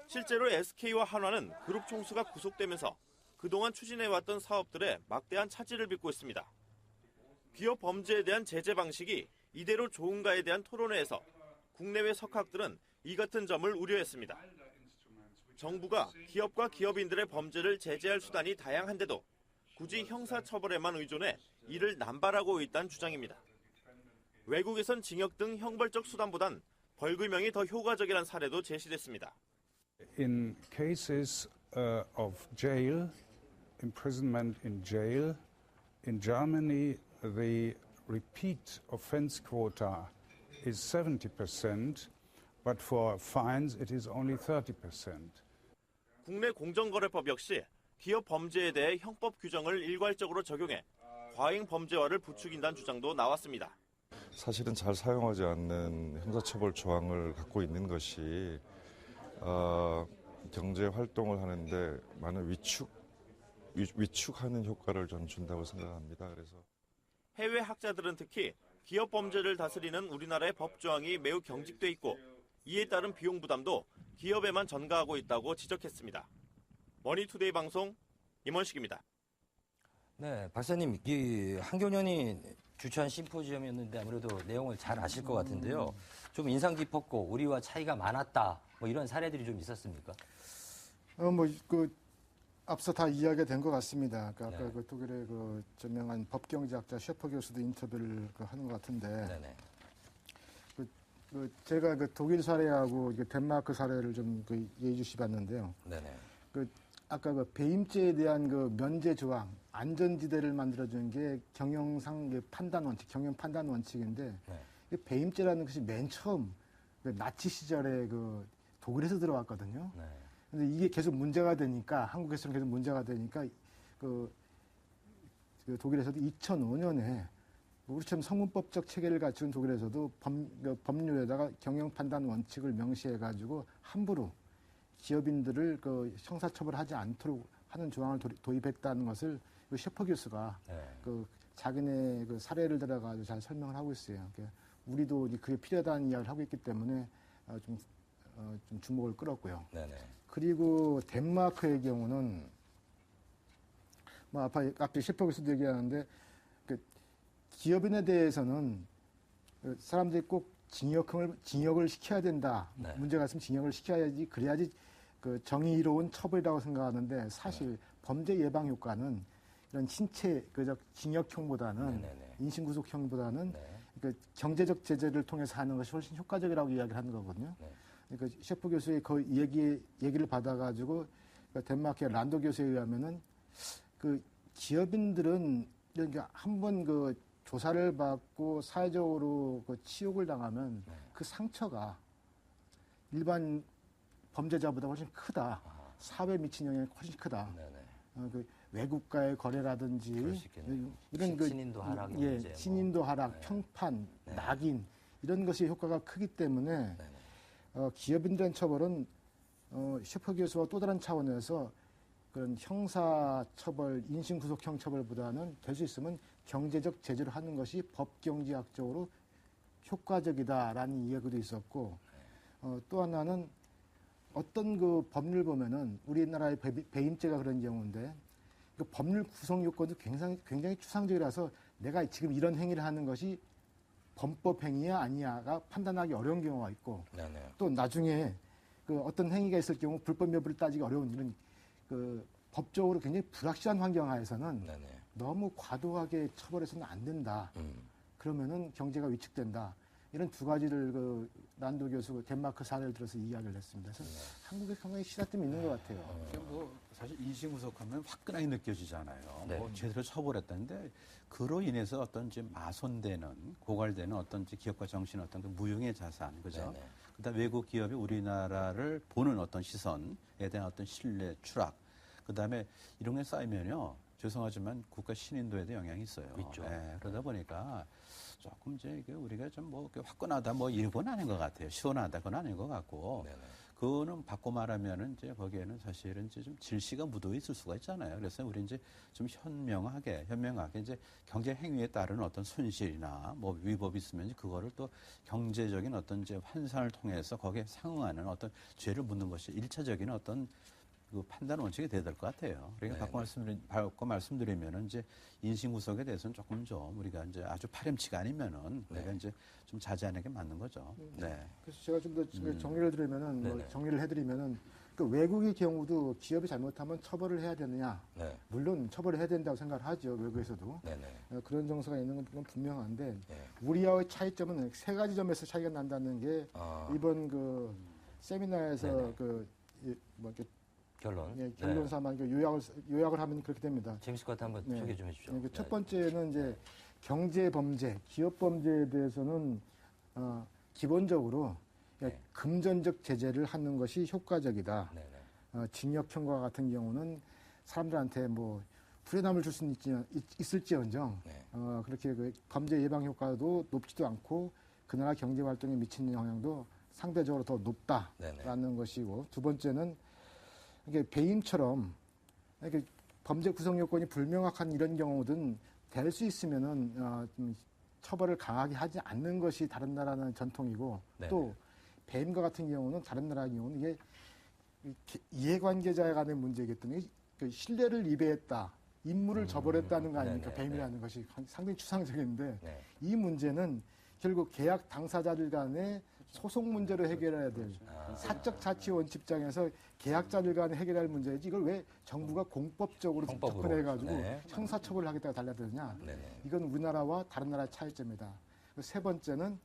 실제로 SK와 한화는 그룹 총수가 구속되면서 그동안 추진해왔던 사업들에 막대한 차질을 빚고 있습니다. 기업 범죄에 대한 제재 방식이 이대로 좋은가에 대한 토론회에서 국내외 석학들은 이 같은 점을 우려했습니다. 정부가 기업과 기업인들의 범죄를 제재할 수단이 다양한데도 굳이 형사처벌에만 의존해 이를 남발하고 있다는 주장입니다. 외국에선 징역 등 형벌적 수단보단 벌금형이 더 효과적이라는 사례도 제시됐습니다. In cases of jail, imprisonment in jail, in Germany the repeat offense quota is 70%, but for fines it is only 30%. 국내 공정거래법 역시 기업 범죄에 대해 형법 규정을 일괄적으로 적용해 과잉 범죄화를 부추긴다는 주장도 나왔습니다. 사실은 잘 사용하지 않는 형사처벌 조항을 갖고 있는 것이 경제 활동을 하는데 많은 위축하는 효과를 좀 준다고 생각합니다. 그래서 해외 학자들은 특히 기업 범죄를 다스리는 우리나라의 법 조항이 매우 경직돼 있고 이에 따른 비용 부담도 기업에만 전가하고 있다고 지적했습니다. 머니투데이 방송 임원식입니다. 네, 박사님, 이 한교련이 주최한 심포지엄이었는데 아무래도 내용을 잘 아실 것 같은데요. 좀 인상 깊었고 우리와 차이가 많았다. 뭐 이런 사례들이 좀 있었습니까? 앞서 다 이야기가 된 것 같습니다. 아까 그 독일의 그 저명한 법경제학자 셰퍼 교수도 인터뷰를 하는 것 같은데, 네네. 제가 그 독일 사례하고 덴마크 사례를 좀 예의주시봤는데요. 네네. 아까 그 배임죄에 대한 그 면제 조항, 안전지대를 만들어준 게 경영상 판단 원칙, 경영 판단 원칙인데, 이 배임죄라는 것이 맨 처음 나치 시절에 독일에서 들어왔거든요. 네. 근데 이게 계속 문제가 되니까, 한국에서는 계속 문제가 되니까, 그 독일에서도 2005년에 우리처럼 성문법적 체계를 갖춘 독일에서도 법률에다가 경영 판단 원칙을 명시해가지고 함부로 기업인들을 형사처벌하지 않도록 하는 조항을 도입했다는 것을 셰퍼 교수가 자기네 사례를 들어가지고 잘 설명을 하고 있어요. 그러니까 우리도 그게 필요하다는 이야기를 하고 있기 때문에 좀 주목을 끌었고요. 네네. 그리고 덴마크의 경우는 앞에 셰퍼 교수도 얘기하는데 기업인에 대해서는 사람들이 꼭 징역을 시켜야 된다. 문제가 있으면 징역을 시켜야지 그래야지 정의로운 처벌이라고 생각하는데 사실 범죄 예방 효과는 이런 신체적 징역형보다는 인신구속형보다는 경제적 제재를 통해서 하는 것이 훨씬 효과적이라고 이야기를 하는 거거든요. 그러니까 셰프 교수의 그 얘기를 받아가지고 덴마크의 란도 교수에 의하면은 기업인들은 한번 조사를 받고 사회적으로 치욕을 당하면 그 상처가 일반 범죄자보다 훨씬 크다. 사회에 미친 영향이 훨씬 크다. 외국과의 거래라든지 이런 신인도 하락, 신인도 하락, 평판, 낙인 이런 것이 효과가 크기 때문에 기업인에 대한 처벌은 셰퍼 교수와 또 다른 차원에서 그런 형사처벌, 인신구속형 처벌보다는 될 수 있으면 경제적 제재를 하는 것이 법경제학적으로 효과적이다라는 이야기도 있었고, 또 하나는 어떤 그 법률 보면은 우리나라의 배임죄가 그런 경우인데 그 법률 구성 요건도 굉장히 추상적이라서 내가 지금 이런 행위를 하는 것이 범법 행위야 아니야가 판단하기 어려운 경우가 있고, 또 나중에 그 어떤 행위가 있을 경우 불법 여부를 따지기 어려운 이런 그 법적으로 굉장히 불확실한 환경 하에서는 너무 과도하게 처벌해서는 안 된다. 그러면은 경제가 위축된다. 이런 두 가지를 그 란도 교수 덴마크 사례를 들어서 이야기를 했습니다. 그래서 한국에 상당히 시사점이 있는 것 같아요. 뭐 사실 인신구속하면 화끈하게 느껴지잖아요. 네. 뭐 제대로 처벌했다는데 그로 인해서 어떤 이제 마손되는 고갈되는 어떤 이제 기업과 정신의 어떤 그 무형의 자산, 그죠? 그다음 외국 기업이 우리나라를 보는 어떤 시선에 대한 어떤 신뢰 추락, 그다음에 이런 게 쌓이면요. 죄송하지만 국가 신인도에도 영향이 있어요. 있죠. 네, 그러다 보니까 조금 이제 이게 우리가 좀 뭐 화끈하다 뭐 이건 아닌 것 같아요. 시원하다 그건 아닌 것 같고. 그거는 바꿔 말하면은 이제 거기에는 사실은 이제 좀 질시가 묻어 있을 수가 있잖아요. 그래서 우리 이제 좀 현명하게 이제 경제 행위에 따른 어떤 손실이나 뭐 위법이 있으면 이제 그거를 또 경제적인 어떤 이제 환산을 통해서 거기에 상응하는 어떤 죄를 묻는 것이 일차적인 어떤 그 판단 원칙이 돼야 될 것 같아요. 그러니까 바꿔 말씀드리면은 이제 인신구속에 대해서는 조금 좀 우리가 이제 아주 파렴치가 아니면은 우리가 이제 좀 자제하는 게 맞는 거죠. 네. 그래서 제가 좀 더 정리를 드리면은 뭐 정리를 해드리면은 그 외국의 경우도 기업이 잘못하면 처벌을 해야 되느냐? 물론 처벌을 해야 된다고 생각을 하죠. 외국에서도 그런 정서가 있는 건 분명한데 우리와의 차이점은 세 가지 점에서 차이가 난다는 게 이번 그 세미나에서 뭐 이렇게 결론 삼아 요약을 하면 그렇게 됩니다. 재밌을 것 같아 한번 소개 좀 해주죠. 첫 번째는 이제 경제 범죄, 기업 범죄에 대해서는 기본적으로 금전적 제재를 하는 것이 효과적이다. 징역형과 같은 경우는 사람들한테 뭐 불이남을 줄 수는 있을지언정 그렇게 그 범죄 예방 효과도 높지도 않고 그 나라 경제 활동에 미치는 영향도 상대적으로 더 높다라는 것이고, 두 번째는 이게 배임처럼 이렇게 범죄 구성 요건이 불명확한 이런 경우든 될 수 있으면은 좀 처벌을 강하게 하지 않는 것이 다른 나라는 전통이고, 또 배임과 같은 경우는 다른 나라의 경우는 이게 이해관계자 간의 문제겠더니 그 신뢰를 위배했다, 임무를 저버렸다는 거 아닙니까? 배임이라는 것이 상당히 추상적인데 이 문제는 결국 계약 당사자들 간의 소송 문제로 해결해야 될 사적 자치 원칙장에서 계약자들 간에 해결할 문제이지 이걸 왜 정부가 공법적으로 접근해가지고 형사처벌을 하겠다고 달라드느냐. 이건 우리나라와 다른 나라의 차이점이다. 세 번째는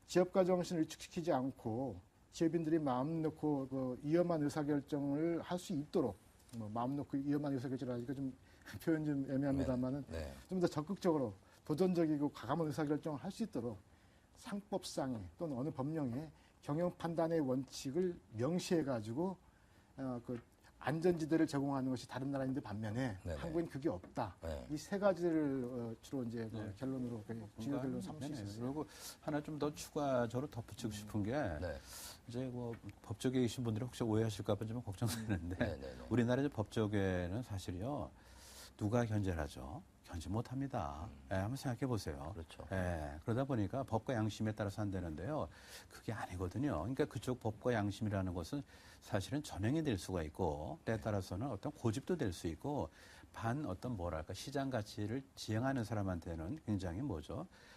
기업가 정신을 위축시키지 않고 기업인들이 마음 놓고 그 위험한 의사결정을 할 수 있도록, 뭐 마음 놓고 위험한 의사결정을 하니까 좀 표현 좀 애매합니다만은 좀 더 적극적으로 도전적이고 과감한 의사결정을 할 수 있도록 상법상에 또는 어느 법령에 경영 판단의 원칙을 명시해가지고 그 안전지대를 제공하는 것이 다른 나라인데 반면에 한국엔 그게 없다. 이 세 가지를 주로 이제 결론으로 중요 결론 삼을 수 있어요. 그리고 하나 좀 더 추가적으로 덧붙이고 싶은 게 이제 뭐 법조계에 계신 분들이 혹시 오해하실까봐 좀 걱정되는데 우리나라 이제 법조계는 사실요 누가 견제를 하죠? 견제 못 합니다. 한번 생각해 보세요. 그렇죠. 그러다 보니까 법과 양심에 따라서 안 되는데요. 그게 아니거든요. 그러니까 그쪽 법과 양심이라는 것은 사실은 전형이 될 수가 있고, 때에 따라서는 어떤 고집도 될 수 있고, 어떤 뭐랄까, 시장 가치를 지향하는 사람한테는 굉장히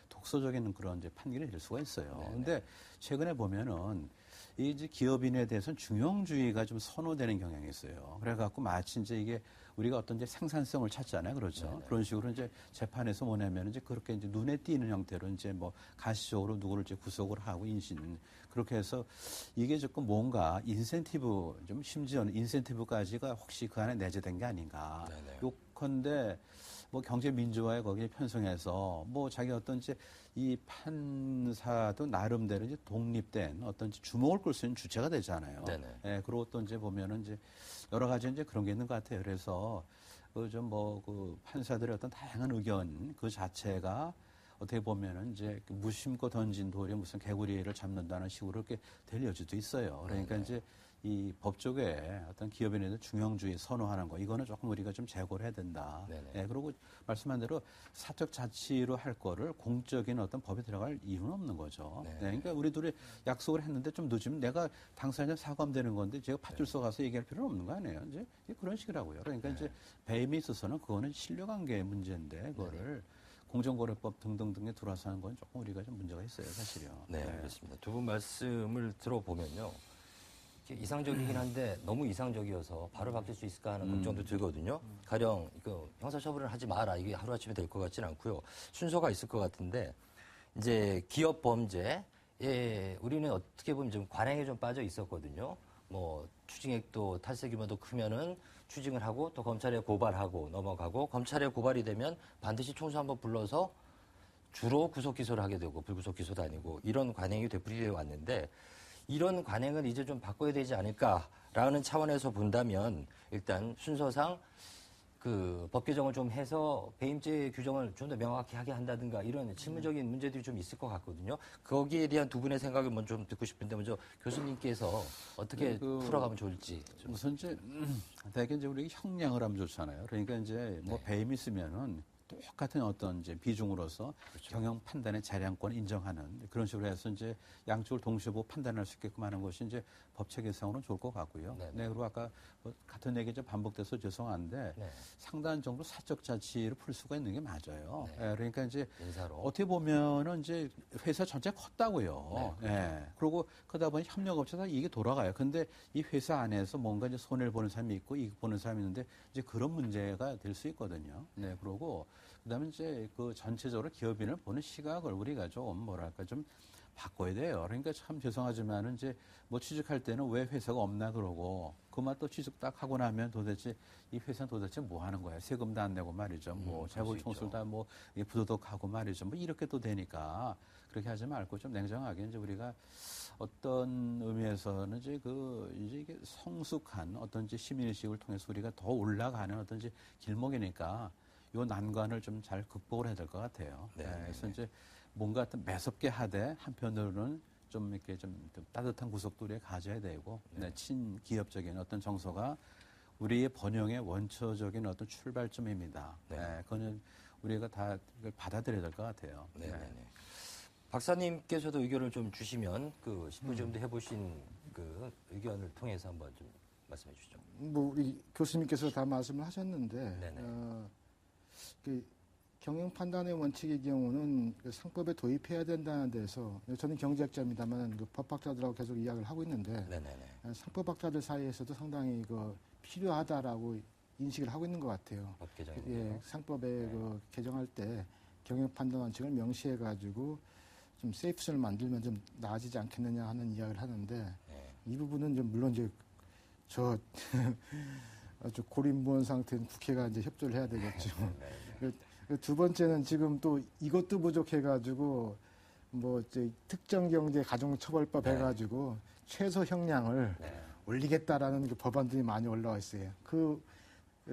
독소적인 그런 이제 판결이 될 수가 있어요. 근데 최근에 보면은 이제 기업인에 대해서는 중용주의가 좀 선호되는 경향이 있어요. 그래갖고 마치 이제 이게 우리가 어떤 이제 생산성을 찾잖아요. 그렇죠. 그런 식으로 이제 재판에서 뭐냐면 이제 그렇게 이제 눈에 띄는 형태로 이제 뭐 가시적으로 누구를 이제 구속을 하고 그렇게 해서 이게 조금 뭔가 인센티브, 좀 심지어는 인센티브까지가 혹시 그 안에 내재된 게 아닌가. 요컨대 뭐 경제 민주화에 거기에 편성해서 뭐 자기 어떤 이제 이 판사도 나름대로 이제 독립된 어떤 주목을 끌 수 있는 주체가 되잖아요. 그리고 또 이제 보면은 이제 여러 가지 이제 그런 게 있는 것 같아요. 그래서 그 판사들의 어떤 다양한 의견 그 자체가 어떻게 보면은 이제 무심코 던진 돌이 무슨 개구리를 잡는다는 식으로 이렇게 될 여지도 있어요. 그러니까 이제 이 법 쪽에 어떤 기업인에도 중형주의 선호하는 거, 이거는 조금 우리가 좀 재고를 해야 된다. 네, 그리고 말씀한 대로 사적 자치로 할 거를 공적인 어떤 법에 들어갈 이유는 없는 거죠. 네, 그러니까 우리 둘이 약속을 했는데 좀 늦으면 내가 당사자 사과하면 되는 건데 제가 파출소 가서 얘기할 필요는 없는 거 아니에요. 이제 그런 식이라고요. 그러니까 이제 배임에 있어서는 그거는 신뢰관계의 문제인데 그거를 공정거래법 등등등에 들어와서 하는 건 조금 우리가 좀 문제가 있어요, 사실요. 네, 그렇습니다. 두 분 말씀을 들어보면요. 이상적이긴 한데 너무 이상적이어서 바로 바뀔 수 있을까 하는 걱정도 들거든요. 가령 형사처벌을 하지 마라. 이게 하루아침에 될 것 같지는 않고요. 순서가 있을 것 같은데 이제 기업 범죄에 우리는 어떻게 보면 좀 관행에 좀 빠져 있었거든요. 뭐 추징액도 탈세 규모도 크면은 추징을 하고 또 검찰에 고발하고 넘어가고 검찰에 고발이 되면 반드시 총수 한번 불러서 주로 구속 기소를 하게 되고 불구속 기소도 아니고 이런 관행이 되풀이되어 왔는데 이런 관행을 이제 좀 바꿔야 되지 않을까라는 차원에서 본다면 일단 순서상 그 법 개정을 좀 해서 배임죄 규정을 좀 더 명확히 하게 한다든가 이런 실무적인 문제들이 좀 있을 것 같거든요. 거기에 대한 두 분의 생각을 먼저 좀 듣고 싶은데 먼저 교수님께서 어떻게 풀어가면 좋을지. 우선 이제 대개 이제 우리 형량을 하면 좋잖아요. 그러니까 이제 뭐 배임이 있으면은 똑같은 어떤 이제 비중으로서 경영 판단의 재량권을 인정하는 그런 식으로 해서 이제 양쪽을 동시에 보고 판단할 수 있게끔 하는 것이 이제 법 체계상으로는 좋을 것 같고요. 네, 그리고 아까 뭐 같은 얘기 좀 반복돼서 죄송한데 상당한 정도 사적 자치를 풀 수가 있는 게 맞아요. 그러니까 이제 인사로. 어떻게 보면은 이제 회사 전체가 컸다고요. 그리고 그러다 보니 협력업체에서 이게 돌아가요. 근데 이 회사 안에서 뭔가 이제 손해를 보는 사람이 있고 이익 보는 사람이 있는데 이제 그런 문제가 될 수 있거든요. 네, 그러고 그다음에 이제 그 전체적으로 기업인을 보는 시각을 우리가 좀 뭐랄까 좀 바꿔야 돼요. 그러니까 참 죄송하지만은 이제 뭐 취직할 때는 왜 회사가 없나 그러고 그만 또 취직 딱 하고 나면 도대체 이 회사는 도대체 뭐 하는 거야? 세금도 안 내고 말이죠. 뭐 재벌 총수를 다 뭐 부도덕하고 말이죠. 뭐 이렇게 또 되니까 그렇게 하지 말고 좀 냉정하게 이제 우리가 어떤 의미에서는 이제 이제 이게 성숙한 어떤 이제 시민의식을 통해서 우리가 더 올라가는 어떤 이제 길목이니까 요 난관을 좀 잘 극복을 해야 될 것 같아요. 그래서 이제 뭔가 매섭게 하되 한편으로는 좀 이렇게 좀 따뜻한 구석도 우리가 가져야 되고 친기업적인 어떤 정서가 우리의 번영의 원초적인 어떤 출발점입니다. 그거는 우리가 다 이걸 받아들여야 될 것 같아요. 박사님께서도 의견을 좀 주시면 그 심부지움도 해보신 그 의견을 통해서 한번 좀 말씀해 주시죠. 뭐 우리 교수님께서 다 말씀을 하셨는데 그 경영 판단의 원칙의 경우는 그 상법에 도입해야 된다는 데서 저는 경제학자입니다만 그 법학자들하고 계속 이야기를 하고 있는데 상법학자들 사이에서도 상당히 그 필요하다라고 인식을 하고 있는 것 같아요. 법 개정이 상법에 그 개정할 때 경영 판단 원칙을 명시해 가지고 좀 세이프존을 만들면 좀 나아지지 않겠느냐 하는 이야기를 하는데 이 부분은 좀 물론 이제 저 아주 고립무원 상태인 국회가 이제 협조를 해야 되겠죠. 두 번째는 지금 또 이것도 부족해가지고 뭐 특정 경제 가중처벌법 해가지고 최소 형량을 올리겠다라는 그 법안들이 많이 올라와 있어요. 그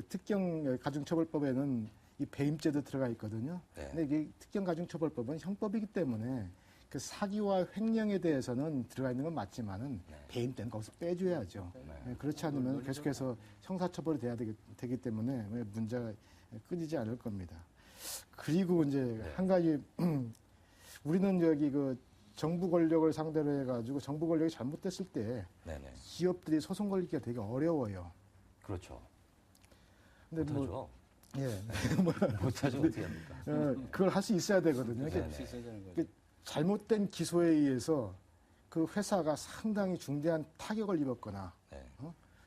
특정 가중처벌법에는 이 배임죄도 들어가 있거든요. 근데 이게 특정 가중처벌법은 형법이기 때문에 그 사기와 횡령에 대해서는 들어가 있는 건 맞지만은 배임 때는 거기서 빼줘야죠. 그렇지 않으면 계속해서 형사처벌이 돼야 되기 때문에 문제가 끊이지 않을 겁니다. 그리고 이제 한 가지 우리는 여기 그 정부 권력을 상대로 해가지고 정부 권력이 잘못됐을 때 기업들이 소송 걸기가 되게 어려워요. 그렇죠. 근데 못하죠. 못하죠. 어떻게 합니까? 그걸 할 수 있어야 되거든요. 잘못된 기소에 의해서 그 회사가 상당히 중대한 타격을 입었거나,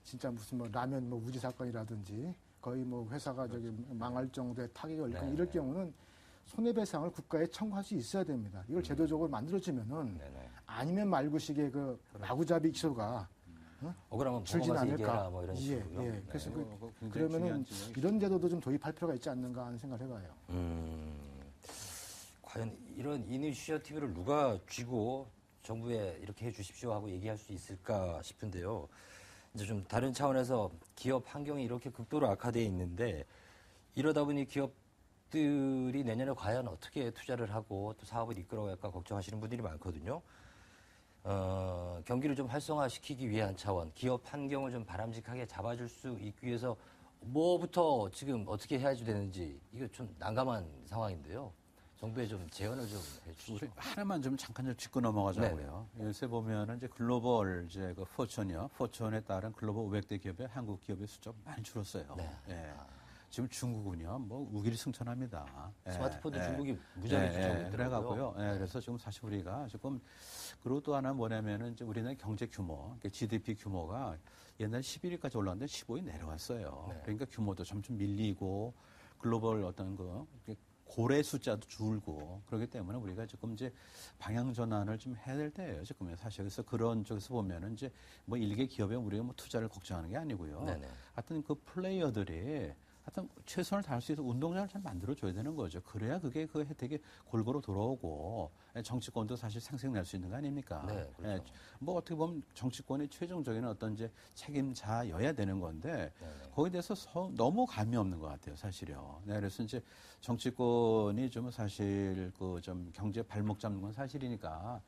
진짜 무슨 뭐 라면 뭐 우지 사건이라든지 거의 뭐 회사가 저기 망할 정도의 타격을 입거나 이럴 경우는 손해배상을 국가에 청구할 수 있어야 됩니다. 이걸 제도적으로 만들어주면은 아니면 말고식의 그 마구잡이 기소가 억울하면 줄진 않을까. 뭐 이런 식으로요. 그래서 그러면은 이런 제도도 좀 도입할 필요가 있지 않는가 하는 생각을 해봐요. 과연 이런 이니셔티브를 누가 쥐고 정부에 이렇게 해 주십시오 하고 얘기할 수 있을까 싶은데요. 이제 좀 다른 차원에서 기업 환경이 이렇게 극도로 악화되어 있는데 이러다 보니 기업 기업들이 내년에 과연 어떻게 투자를 하고 또 사업을 이끌어갈까 걱정하시는 분들이 많거든요. 경기를 좀 활성화시키기 위한 차원, 기업 환경을 좀 바람직하게 잡아줄 수 있기 위해서 뭐부터 지금 어떻게 해야지 되는지 이거 좀 난감한 상황인데요. 정부에 좀 제언을 좀 해주시죠. 우리 하나만 좀 잠깐 좀 짚고 넘어가자고요. 요새 보면은 이제 글로벌 이제 그 포천에 따른 글로벌 500대 기업의 한국 기업의 숫자가 많이 줄었어요. 네. 예. 지금 중국은요, 뭐 우길승천합니다. 스마트폰도 중국이 무지하게 주장하고 있더라고요. 그래가고요. 그래서 지금 사실 우리가 조금 그리고 또 하나 뭐냐면은 이제 우리나라 경제 규모, GDP 규모가 옛날 11위까지 올랐는데 15위 내려왔어요. 네. 그러니까 규모도 점점 밀리고 글로벌 어떤 그 고래 숫자도 줄고 그렇기 때문에 우리가 지금 이제 방향 전환을 좀 해야 될 때예요. 지금 사실 그래서 그런 쪽에서 보면은 이제 뭐 일개 기업에 우리가 뭐 투자를 걱정하는 게 아니고요. 네네. 하여튼 그 플레이어들이 하여튼 최선을 다할 수 있어 운동장을 잘 만들어줘야 되는 거죠. 그래야 그게 그 혜택이 골고루 돌아오고 정치권도 사실 생색낼 수 있는 거 아닙니까? 네, 그렇죠. 뭐 어떻게 보면 정치권의 최종적인 어떤 이제 책임자여야 되는 건데 네네. 거기에 대해서 너무 감이 없는 것 같아요, 사실요. 네, 그래서 이제 정치권이 좀 사실 그 좀 경제 발목 잡는 건 사실이니까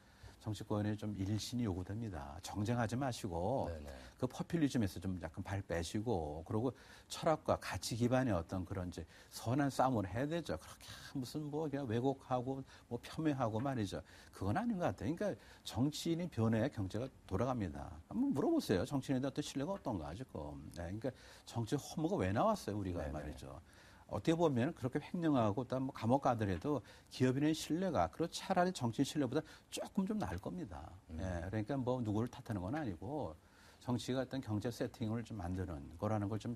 정치권에 좀 일신이 요구됩니다. 정쟁하지 마시고 네네. 그 포퓰리즘에서 좀 약간 발 빼시고 그리고 철학과 가치 기반의 어떤 그런 이제 선한 싸움을 해야 되죠. 그렇게 무슨 뭐 그냥 왜곡하고 뭐 폄훼하고 말이죠. 그건 아닌 것 같아요. 그러니까 정치인이 변해야 경제가 돌아갑니다. 한번 물어보세요. 정치인의 어떤 신뢰가 어떤가 지금. 네, 그러니까 정치 허무가 왜 나왔어요 우리가 네네. 말이죠. 어떻게 보면 그렇게 횡령하고 또 뭐 감옥 가더라도 기업인의 신뢰가 그리고 차라리 정치인 신뢰보다 조금 좀 나을 겁니다. 예, 그러니까 뭐 누구를 탓하는 건 아니고 정치가 어떤 경제 세팅을 좀 만드는 거라는 걸 좀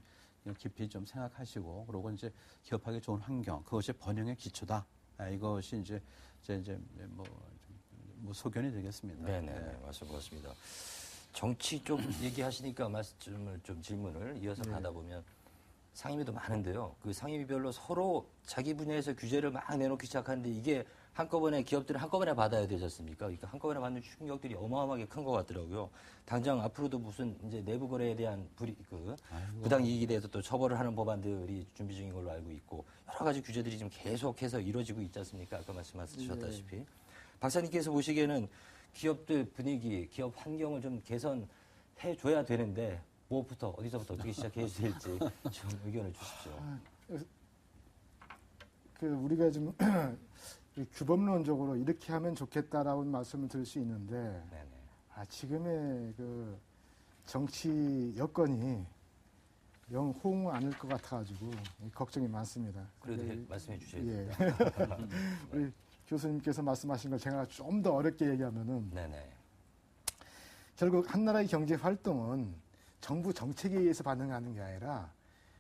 깊이 좀 생각하시고 그리고 이제 기업하기 좋은 환경 그것이 번영의 기초다. 이것이 이제 뭐 소견이 되겠습니다. 네네, 말씀 고맙습니다. 정치 쪽 얘기하시니까 말씀을 좀 질문을 이어서 받아보면 상임위도 많은데요. 그 상임위별로 서로 자기 분야에서 규제를 막 내놓기 시작하는데 이게 한꺼번에 기업들은 한꺼번에 받아야 되지 않습니까? 그러니까 한꺼번에 받는 충격들이 어마어마하게 큰 것 같더라고요. 당장 앞으로도 무슨 이제 내부 거래에 대한 부당 이익에 대해서 또 처벌을 하는 법안들이 준비 중인 걸로 알고 있고 여러 가지 규제들이 좀 계속해서 이루어지고 있지 않습니까? 아까 말씀하셨다시피. 박사님께서 보시기에는 기업들 분위기, 기업 환경을 좀 개선해 줘야 되는데 뭐부터 어디서부터 어떻게 시작해야 될지 좀 의견을 주십시오. 우리가 좀 규범론적으로 이렇게 하면 좋겠다라고 말씀을 드릴 수 있는데 네네. 지금의 그 정치 여건이 영 호응 않을 것 같아가지고 걱정이 많습니다. 그래도 말씀해 주셔야 예. 됩니다. 우리 교수님께서 말씀하신 걸 제가 좀 더 어렵게 얘기하면은 네네. 결국 한 나라의 경제 활동은 정부 정책에 의해서 반응하는 게 아니라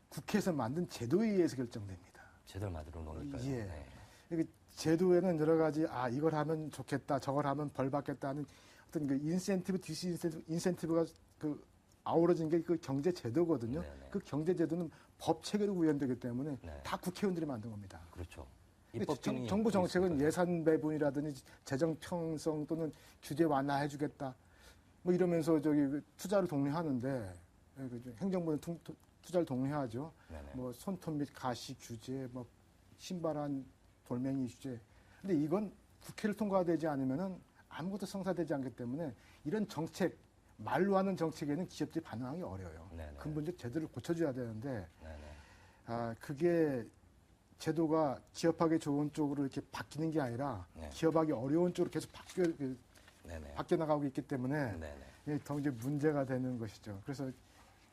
국회에서 만든 제도에 의해서 결정됩니다. 제대로 만들어 놓을까요? 예. 네. 제도에는 여러 가지 이걸 하면 좋겠다, 저걸 하면 벌 받겠다는 어떤 그 인센티브, 디스인센티브가 그 아우러진 게 그 경제 제도거든요. 네네. 그 경제 제도는 법 체계로 구현되기 때문에 네. 다 국회의원들이 만든 겁니다. 그렇죠. 정부 정책은 예산 배분이라든지 재정 편성 또는 규제 완화해주겠다. 뭐 이러면서 투자를 독려하는데 행정부는 투자를 독려하죠. 네네. 뭐 손톱 및 가시 규제, 뭐 신발한 돌멩이 규제. 근데 이건 국회를 통과되지 않으면은 아무것도 성사되지 않기 때문에 이런 정책 말로 하는 정책에는 기업들이 반응하기 어려워요. 네네. 근본적 제도를 고쳐줘야 되는데 네네. 그게 제도가 기업하기 좋은 쪽으로 이렇게 바뀌는 게 아니라 네. 기업하기 어려운 쪽으로 계속 네네. 바뀌어 나가고 있기 때문에 네네. 더 이제 문제가 되는 것이죠. 그래서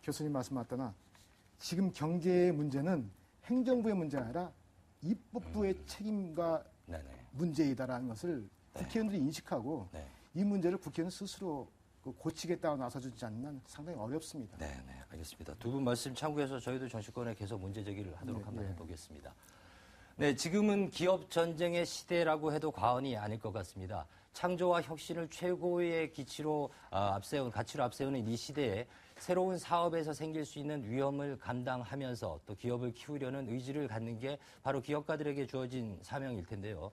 교수님 말씀 맞다나 지금 경제의 문제는 행정부의 문제가 아니라 입법부의 책임과 네네. 문제이다라는 것을 국회의원들이 인식하고 네. 이 문제를 국회의원 스스로 고치겠다고 나서주지 않는 상당히 어렵습니다. 네, 알겠습니다. 두 분 말씀 참고해서 저희도 정치권에 계속 문제 제기를 하도록 한번 네. 해보겠습니다. 네, 지금은 기업 전쟁의 시대라고 해도 과언이 아닐 것 같습니다. 창조와 혁신을 최고의 가치로 앞세우는 이 시대에 새로운 사업에서 생길 수 있는 위험을 감당하면서 또 기업을 키우려는 의지를 갖는 게 바로 기업가들에게 주어진 사명일 텐데요.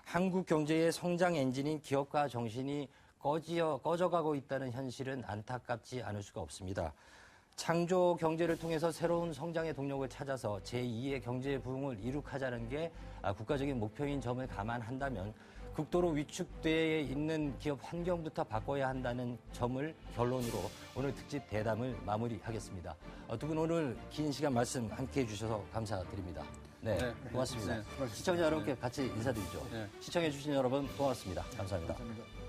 한국 경제의 성장 엔진인 기업가 정신이 꺼져가고 있다는 현실은 안타깝지 않을 수가 없습니다. 창조 경제를 통해서 새로운 성장의 동력을 찾아서 제2의 경제 부흥을 이룩하자는 게 국가적인 목표인 점을 감안한다면 극도로 위축되어 있는 기업 환경부터 바꿔야 한다는 점을 결론으로 오늘 특집 대담을 마무리하겠습니다. 두 분 오늘 긴 시간 말씀 함께해 주셔서 감사드립니다. 네, 고맙습니다. 네, 수고하셨습니다. 시청자 여러분께 같이 인사드리죠. 시청해 주신 여러분 고맙습니다. 감사합니다. 감사합니다.